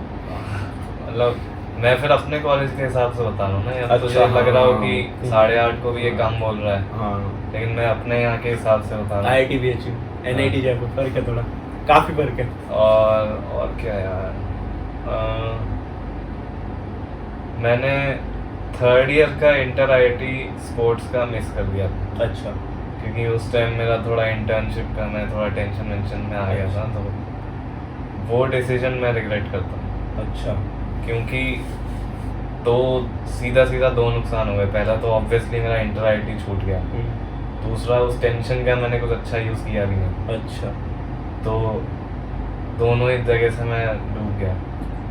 मतलब मैं फिर अपने कॉलेज के हिसाब से बता रहा हूँ ना, या तुझे अच्छा, लग रहा हो कि हाँ। 8.5 को भी ये कम बोल रहा है, हाँ। लेकिन मैं अपने यहाँ के हिसाब से बता रहा हूँ। IIT BHU, NIT जयपुर, फर्क है थोड़ा, काफी फर्क है। और क्या यार, मैंने 3rd ईयर का इंटर आईआईटी स्पोर्ट्स का मिस कर दिया था, अच्छा, क्योंकि उस टाइम मेरा थोड़ा इंटर्नशिप का मैं थोड़ा टेंशन वेंशन में आ गया था, तो वो डिसीजन मैं रिग्रेट करता हूँ। अच्छा, क्योंकि तो सीधा दो नुकसान हुए। पहला तो ऑब्वियसली मेरा इंटर आईटी छूट गया, दूसरा उस टेंशन का मैंने कुछ अच्छा यूज़ किया भी नहीं। अच्छा, तो दोनों ही जगह से मैं डूब गया।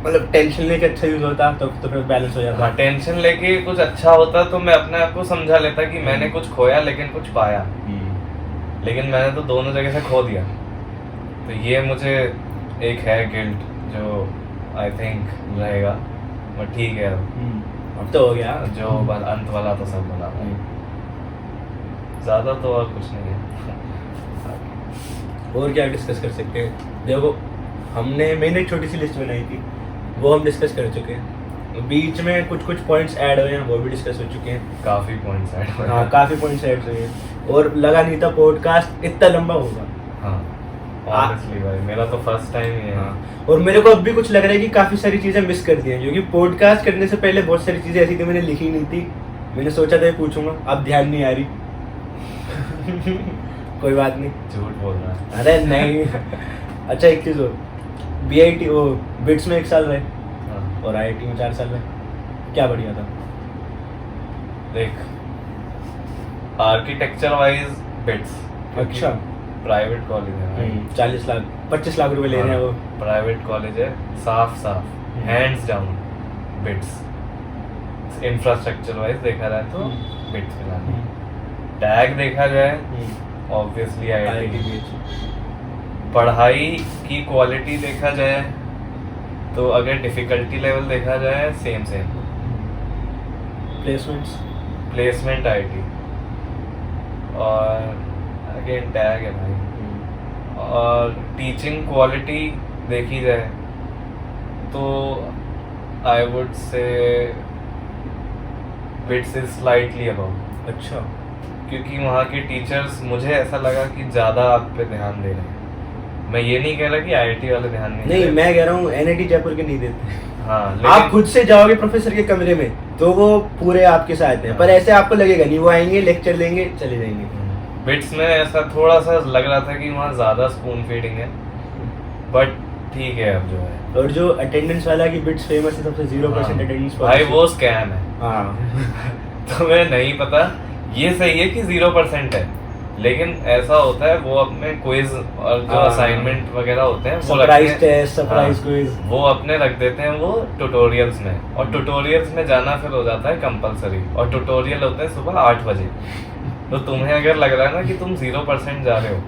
मतलब टेंशन लेके अच्छा यूज होता तो फिर बैलेंस हो जाता। हाँ, टेंशन लेके कुछ अच्छा होता तो मैं अपने आप को समझा लेता कि मैंने कुछ खोया लेकिन कुछ पाया, लेकिन मैंने तो दोनों जगह से खो दिया। तो ये मुझे एक है गिल्ट जो आई थिंक रहेगा, बट ठीक है अब तो हो गया। जो अंत वाला तो सब भला है, ज़्यादा तो और कुछ नहीं है। और क्या डिस्कस कर सकते हैं? देखो, मैंने एक छोटी सी लिस्ट बनाई थी, वो हम डिस्कस कर चुके हैं। बीच में कुछ पॉइंट्स ऐड हुए हैं, वो भी डिस्कस हो चुके हैं। काफ़ी पॉइंट्स ऐड हुए। हाँ, काफ़ी पॉइंट्स ऐड हुए हैं और लगा नहीं था पॉडकास्ट इतना लंबा होगा। हाँ, ऑब्वियसली भाई, मेरा तो फर्स्ट टाइम ही है। हाँ, और मेरे को अब भी कुछ लग रहा है कि काफ़ी सारी चीज़ें मिस कर दी हैं, क्योंकि पॉडकास्ट करने से पहले बहुत सारी चीज़ें ऐसी थी मैंने लिखी नहीं थी। मैंने सोचा था ये पूछूंगा, अब ध्यान नहीं आ रही। कोई बात नहीं, झूठ बोल रहा है। अरे नहीं। अच्छा, एक चीज़ हो, BIT वो बिट्स में 1 साल रहे हाँ, और IIT में 4 साल रहे, क्या बढ़िया था? देख, आर्किटेक्चर वाइज बिट्स, अच्छा, प्राइवेट कॉलेज है भाई। 40 लाख 25 लाख रुपए ले रहे हैं वो। प्राइवेट कॉलेज है, साफ hands down bits. Infrastructure wise देखा जाए तो बिट्स मिलानी। टैग देखा जाए ऑब्वियसली IIT। पढ़ाई की क्वालिटी देखा जाए तो अगर डिफिकल्टी लेवल देखा जाए सेम प्लेसमेंट IIT और अगेन टैग है भाई। और टीचिंग क्वालिटी देखी जाए तो I would say bits is slightly above. अच्छा, क्योंकि वहाँ के टीचर्स मुझे ऐसा लगा कि ज़्यादा आप पे ध्यान दे रहे हैं। मैं ये नहीं कह रहा कि IIT वाले ध्यान नहीं मैं कह रहा हूँ NIT जयपुर के नहीं देते। हाँ, आप खुद से जाओगे प्रोफेसर के कमरे में तो वो पूरे आपके साथ हैं, पर ऐसे आपको लगेगा नहीं, वो आएंगे, लेक्चर लेंगे, चले जाएंगे। बिट्स में ऐसा थोड़ा सा लग रहा था कि वहाँ ज़्यादा स्पून फीडिंग है, बट ठीक है अब जो है। और जो अटेंडेंस वाला की बिट्स फेमस है सबसे 0% अटेंडेंस भाई, वो स्कैम है। हाँ। तुम्हें नहीं पता, ये सही है कि 0% है, लेकिन ऐसा होता है वो अपने क्विज और जो असाइनमेंट वगैरह होते हैं वो सरप्राइज टेस्ट, सरप्राइज क्विज, वो अपने रख देते हैं वो ट्यूटोरियल्स में, और ट्यूटोरियल्स में जाना फिर हो जाता है कंपलसरी, और ट्यूटोरियल होते हैं सुबह 8 बजे। तो तुम्हें अगर लग रहा है ना कि तुम 0% जा रहे हो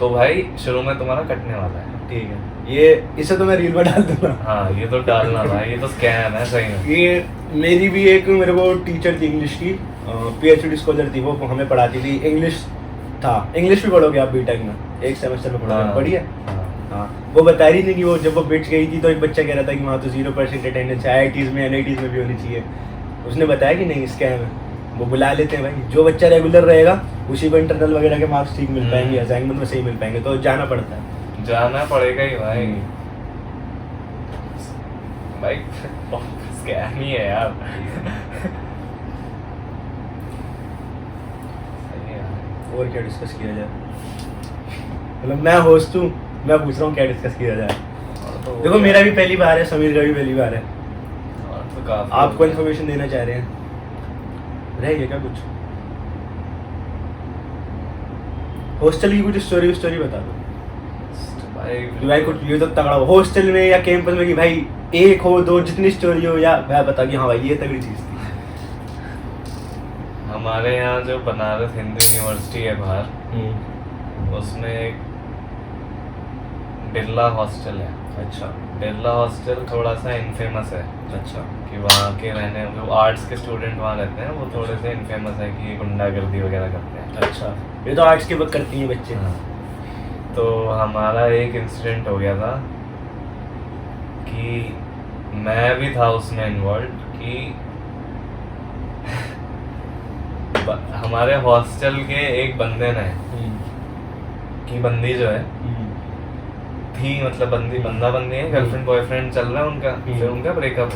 तो भाई शुरू में तुम्हारा कटने वाला है। ठीक है, ये इसे तो मैं रील में डाल दूंगा। हाँ, ये तो डालना भाई, ये तो स्कैम है सही में। ये मेरी भी एक मेरे को टीचर थी इंग्लिश की, PhD स्कॉलर थी, वो हमें पढ़ाती थी। इंग्लिश था, इंग्लिश भी पढ़ोगे आप बीटेक में, एक सेमेस्टर में पढ़ोगे, बढ़िया। हाँ, वो बता रही थी कि वो जब वो बिट्स गई थी तो एक बच्चा कह रहा था कि वहाँ तो 0% अटेंडेंस है, IITs में NITs में भी होनी चाहिए। उसने बताया कि नहीं, स्कैम है, वो बुला लेते हैं भाई, जो बच्चा रेगुलर रहेगा उसी को इंटरनल वगैरह के मार्क्स ठीक मिल पाएंगे, असाइनमेंट में सही मिल पाएंगे, तो जाना पड़ता है, जाना पड़ेगा ही भाई। भाई स्कैम ही है यार। और क्या डिस्कस किया जाए? मतलब मैं होस्ट हूँ, मैं पूछ रहा हूँ क्या डिस्कस किया जाए। देखो, मेरा भी पहली बार है, समीर का भी पहली बार है, तो आपको इन्फॉर्मेशन देना चाह रहे हैं, रह गया क्या कुछ? हॉस्टल की कुछ स्टोरी बता दो भाई। कुछ ये तो तगड़ा हो हॉस्टल में या कैंपस में कि भाई 1 हो 2 जितनी स्टोरी हो, या मैं बता कि हाँ भाई ये तगड़ी चीज़ थी। हमारे यहाँ जो बनारस हिंदू यूनिवर्सिटी है बाहर, उसमें एक बिरला हॉस्टल है। अच्छा, बिरला हॉस्टल थोड़ा सा इनफेमस है। अच्छा, कि वहाँ के रहने जो आर्ट्स के स्टूडेंट वहाँ रहते हैं वो थोड़े से इनफेमस है कि गुंडागर्दी वगैरह करते हैं। अच्छा, ये तो आर्ट्स के वक्त करती हैं बच्चे। हाँ, तो हमारा एक इंसिडेंट हो गया था कि मैं भी था उसमें इन्वॉल्व कि हमारे हॉस्टल के एक बंदे ने कि बंदी जो है थी, मतलब बंदी है, गर्लफ्रेंड बॉयफ्रेंड चल रहा है उनका, फिर उनका ब्रेकअप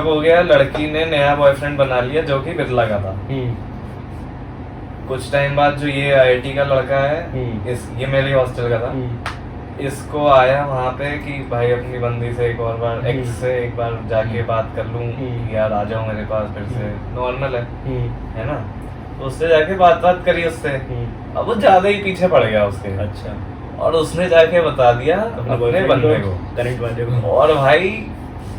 हो गया। लड़की ने नया बॉयफ्रेंड बना लिया जो कि बिरला का था। कुछ टाइम बाद जो ये IIT का लड़का है, ये मेरे हॉस्टल का था, इसको आया वहाँ पे कि भाई अपनी बंदी से एक और बार एक्स से एक बार जाके बात कर लूँ कि यार आ जाओ मेरे पास फिर से, नॉर्मल है ना। तो उससे जाके बात करी उससे, अब वो ज्यादा ही पीछे पड़ गया उसके। अच्छा। और उसने जाके बता दिया अपने बंदे को, करंट वाले को, और भाई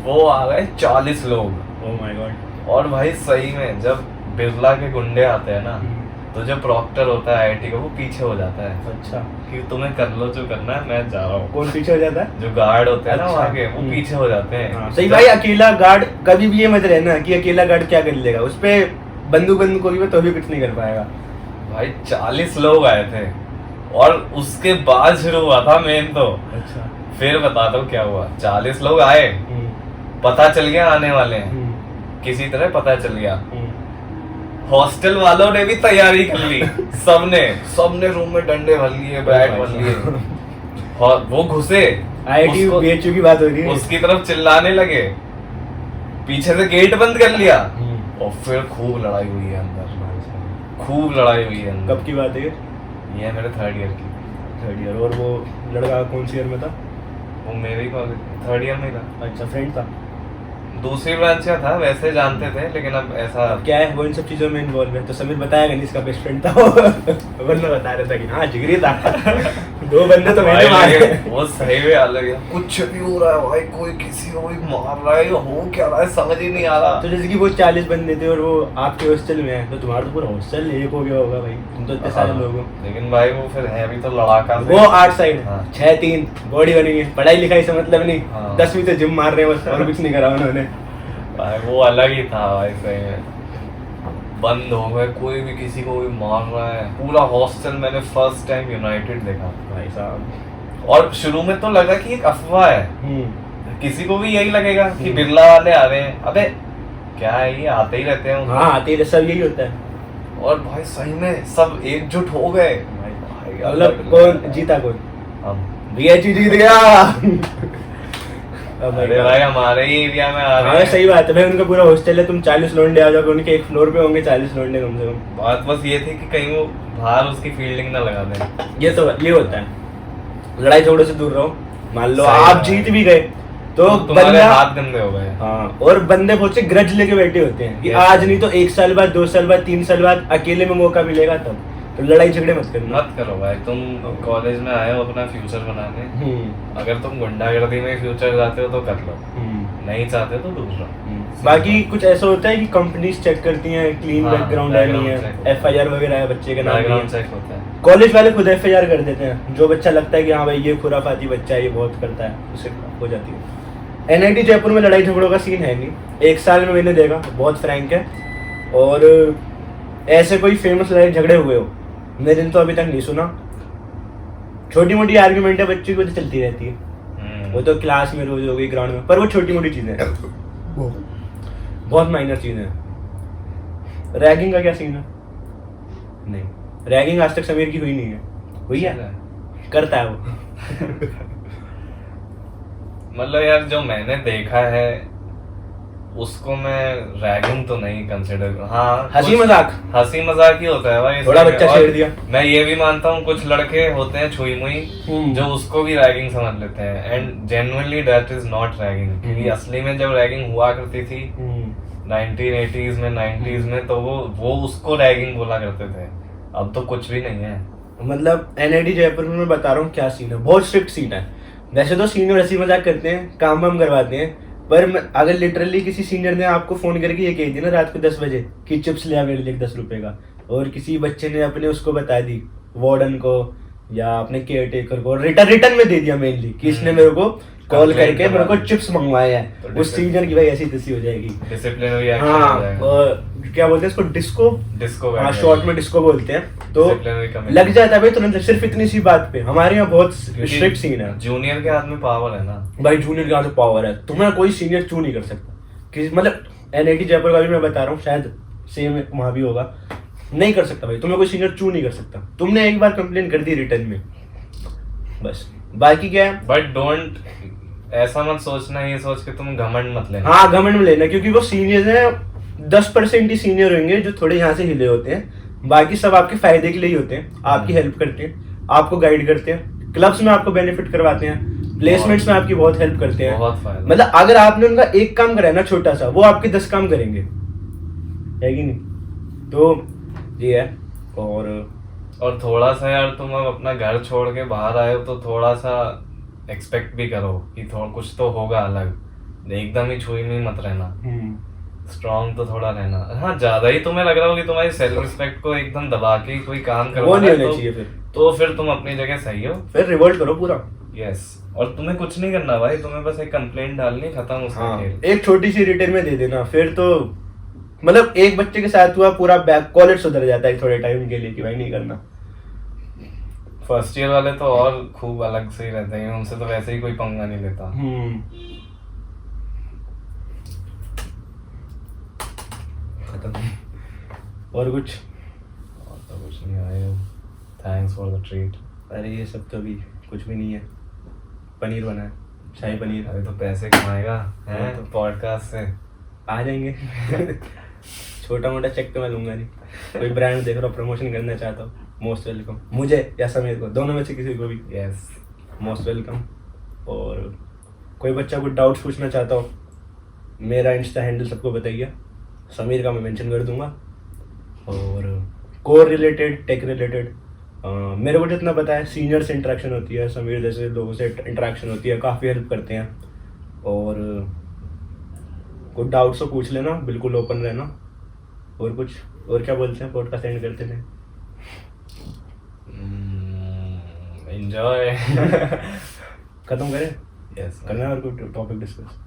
वो आ गए 40 लोग। Oh my God. और भाई सही में जब बिरला के गुंडे आते हैं ना, तो जो प्रॉक्टर होता है आईआईटी का वो पीछे हो जाता है। अच्छा। कि तुम्हें कर लो जो करना है, मैं जा रहा हूँ। कौन पीछे हो जाता है? जो गार्ड होते हैं ना अच्छा। वहाँ के, वो पीछे हो जाते हैं। हाँ, सही भाई। अकेला गार्ड कभी भी ये मत रहना कि अकेला गार्ड क्या कर लेगा, उस पे बंदूक होगी तो भी कुछ नहीं कर पाएगा। भाई 40 लोग आए थे, और उसके बाद शुरू हुआ था मेन तो। अच्छा। फिर बताता हूँ क्या हुआ। 40 लोग आए, पता चल गया आने वाले हैं, किसी तरह पता चल गया। हॉस्टल वालों ने भी तैयारी कर ली, सबने रूम में डंडे भर लिए, बैट भर लिए, और वो घुसे। आईआईटी बीएचयू की बात हो रही है। उसकी तरफ चिल्लाने लगे, पीछे से गेट बंद कर लिया, और फिर खूब लड़ाई हुई है अंदर, खूब लड़ाई हुई है अंदर। कब की बात है ये? है मेरे 3rd ईयर की। 3rd year. और वो लड़का कौन सी ईयर में था? वो मेरे ही कॉलेज 3rd ईयर में था। अच्छा, फ्रेंड था? दूसरी ब्रांच का था, वैसे जानते थे, लेकिन अब ऐसा क्या है वो इन सब चीजों में इन्वॉल्व है। तो समीर बताएगा नहीं इसका बेस्ट फ्रेंड था वो वरना बता रहा था कि हाँ जिगरी था 2 बंदे तो मैंने मारे। वो सही में अलग है, कुछ भी हो रहा है भाई, कोई किसी को भी मार रहा है, हो क्या रहा है समझ ही नहीं आ रहा। तो जैसे कि वो 40 बंदे थे और वो आपके हॉस्टल में है, तो तुम्हारा तो पूरा हॉस्टल एक हो गया होगा भाई, तुम तो इतने सारे लोग हो। लेकिन भाई वो फिर है भी तो लड़ाका। वो 8 साइड 6-3 बॉडी बनी है, पढ़ाई लिखाई से मतलब नहीं। 10वीं तो जिम मार रहे हैं बस, और कुछ नहीं करा उन्होंने। भाई वो अलग ही था भाई, सही में बंद हो गए, कोई भी किसी को भी मार रहा है पूरा हॉस्टल। मैंने फर्स्ट टाइम यूनाइटेड देखा भाई साहब। और शुरू में तो लगा कि एक अफवाह है, किसी को भी यही लगेगा कि बिरला वाले आ रहे हैं, अबे क्या है ये, आते ही रहते हैं। हाँ आते ही, सब यही होता है। और भाई सही में सब एकजुट हो गए भाई। मतलब कौन जीता? कौन? हम। बीएचयू जीत गया। अरे भाई हमारे ही एरिया में आ रहे हैं। सही बात है भाई, उनका पूरा हॉस्टल है, तुम 40 लोंडे आ जाओगे, उनके एक फ्लोर पे होंगे 40 लोंडे कम से कम। बात बस ये थी कि कहीं वो बाहर उसकी फील्डिंग ना लगा दें। ये होता है, लड़ाई झगड़ों से दूर रहो। मान लो आप जीत भी गए तो तुम्हारे हाथ गंदे हो गए। हाँ, और बंदे बहुत से ग्रज लेके बैठे होते हैं कि आज नहीं तो 1 साल बाद, 2 साल बाद, 3 साल बाद अकेले में मौका मिलेगा तब। तो लड़ाई झगड़े मत करो भाई। तुम कॉलेज में आए हो अपना फ्यूचर बनाने, अगर तुम गुंडागर्दी में फ्यूचर चाहते हो तो कर लो, नहीं चाहते तो दूर रहो। बाकी कुछ ऐसा होता है कि कंपनीज चेक करती हैं क्लीन बैकग्राउंड है नहीं है, FIR वगैरह है बच्चे के नाम, बैकग्राउंड चेक होता है। कॉलेज वाले खुद FIR कर देते हैं, जो बच्चा लगता है कि हाँ भाई ये खुराफाती बच्चा है, ये बहुत करता है, उसे हो जाती है। NIT जयपुर में लड़ाई झगड़ों का सीन है नहीं, 1 साल में मैंने देखा, बहुत फ्रैंक है। और ऐसे कोई फेमस लड़ाई झगड़े हुए हो मैंने तो अभी तक नहीं सुना। छोटी मोटी आर्ग्यूमेंट है बच्चों की तो चलती रहती है, वो तो क्लास में रोज हो गई, ग्राउंड में, पर वो छोटी मोटी चीजें हैं, बहुत माइनर चीजें हैं। रैगिंग का क्या सीन है? नहीं, रैगिंग आज तक समीर की हुई नहीं है। हुई है? करता है वो। मतलब यार जो मैंने देखा है उसको मैं रैगिंग तो नहीं कंसिडर। हाँ, हंसी मजाक ही होता है भाई, थोड़ा बच्चा छेड़ दिया। मैं ये भी मानता हूँ कुछ लड़के होते हैं छुई मुई जो उसको भी रैगिंग समझ लेते हैं, and genuinely that is not ragging. क्योंकि असली में जब रैगिंग हुआ करती थी 1980s में 90s में, तो वो उसको रैगिंग बोला करते थे। अब तो कुछ भी नहीं है। मतलब NIT जयपुर में मैं बता रहा हूँ क्या सीन है, बहुत स्ट्रिक्ट सीन है। वैसे तो सीनियर हंसी मजाक करते हैं, काम वाम करवाते हैं, पर अगर लिटरली किसी सीनियर ने आपको फोन करके ये कह दिया ना रात को 10 बजे कि चिप्स ले आ मेरे लिए 10 रुपए का, और किसी बच्चे ने अपने उसको बता दी वार्डन को या अपने केयर टेकर को, रिटर्न में दे दिया मेनली कि इसने मेरे को कॉल करके मेरे को चिप्स मंगवाए हैं, तो उस सीनियर की भाई ऐसी तैसी हो जाएगी, डिसिप्लिनरी एक्शन हाँ, हो जाएगा। और क्या बोलते हैं इसको, डिस्को, हाँ शॉर्ट में डिस्को बोलते हैं, तो लग जाता है भाई तुरंत, सिर्फ इतनी सी बात पे। हमारे यहाँ बहुत स्ट्रिक्ट सीन है। जूनियर के हाथ में पावर है ना भाई, जूनियर के हाथ में पावर है, तुम्हें कोई सीनियर चू नहीं कर सकता। कि मतलब NIT जयपुर का भी मैं बता रहा हूँ, शायद सेम वहाँ भी होगा, नहीं कर सकता भाई, तुम्हें कोई सीनियर चू नहीं कर सकता। तुमने एक बार कंप्लेन कर दी रिटर्न में, बस, बाकी क्या है। बट डोंट ऐसा मत सोचना, ये सोच के तुम घमंड मत लेना। हाँ, घमंड में लेना, क्योंकि वो सीनियर है, 10% ही सीनियर होंगे जो थोड़े यहाँ से हिले होते हैं, बाकी सब आपके फायदे के लिए ही होते हैं, आपकी हेल्प करते हैं, आपको गाइड करते हैं, क्लब्स में आपको बेनिफिट करवाते हैं, प्लेसमेंट्स में आपकी बहुत हेल्प करते हैं। बहुत फायदा। मतलब अगर आपने उनका एक काम करा है ना छोटा सा, वो आपके 10 काम करेंगे, है कि नहीं? तो ये है। और थोड़ा सा यार तुम अब अपना घर छोड़ के बाहर आए हो तो थोड़ा सा एक्सपेक्ट भी करो कि थोड़ा कुछ तो होगा अलग, एकदम ही छुई में मत रहना, स्ट्रॉन्ग तो थोड़ा रहना। हाँ, ज्यादा ही तुम्हें लग रहा हो कि तुम्हारी सेल्फ रिस्पेक्ट को एकदम दबा के कोई काम वो करवा नहीं रहा है होना चाहिए तो फिर तुम अपनी जगह सही हो, फिर रिवोल्ट करो पूरा। यस। और तुम्हें कुछ नहीं करना भाई, तुम्हें बस एक कंप्लेंट डालनी, खत्म उसका हाँ, खेल। एक छोटी सी रिटर्न में दे देना, फिर तो मतलब एक बच्चे के साथ हुआ पूरा बैक कॉलेज सुधर जाता है थोड़े टाइम के लिए कि भाई नहीं करना। फर्स्ट ईयर वाले तो और खूब अलग से ही रहते हैं, उनसे तो वैसे ही कोई पंगा नहीं लेता। खत्म। और कुछ? और तो कुछ नहीं आए। Thanks for the treat. अरे ये सब तो अभी कुछ भी नहीं है, पनीर बना है, शाही पनीर। अभी तो पैसे कमाएगा हैं तो पॉडकास्ट से, आ जाएंगे। छोटा मोटा चेक तो मैं लूंगा नहीं। कोई ब्रांड देख रहा हूँ, प्रमोशन करना चाहता हूँ, मोस्ट वेलकम। मुझे या समीर को, दोनों में से किसी को भी, यस, मोस्ट वेलकम। और कोई बच्चा कुछ डाउट्स पूछना चाहता हो, मेरा इंस्टा हैंडल सबको बताइए, समीर का मैं मेंशन कर दूंगा। और कोर रिलेटेड, टेक रिलेटेड, मेरे को जितना पता है सीनियर से इंटरेक्शन होती है, समीर जैसे लोगों से इंटरेक्शन होती है, काफ़ी हेल्प करते हैं। और कुछ डाउट्स तो पूछ लेना, बिल्कुल ओपन रहना। और कुछ और क्या बोलते हैं पॉडकास्ट एंड करते थे? एंजॉय। खत्म करें? यस, करना है और कोई टॉपिक डिस्कस?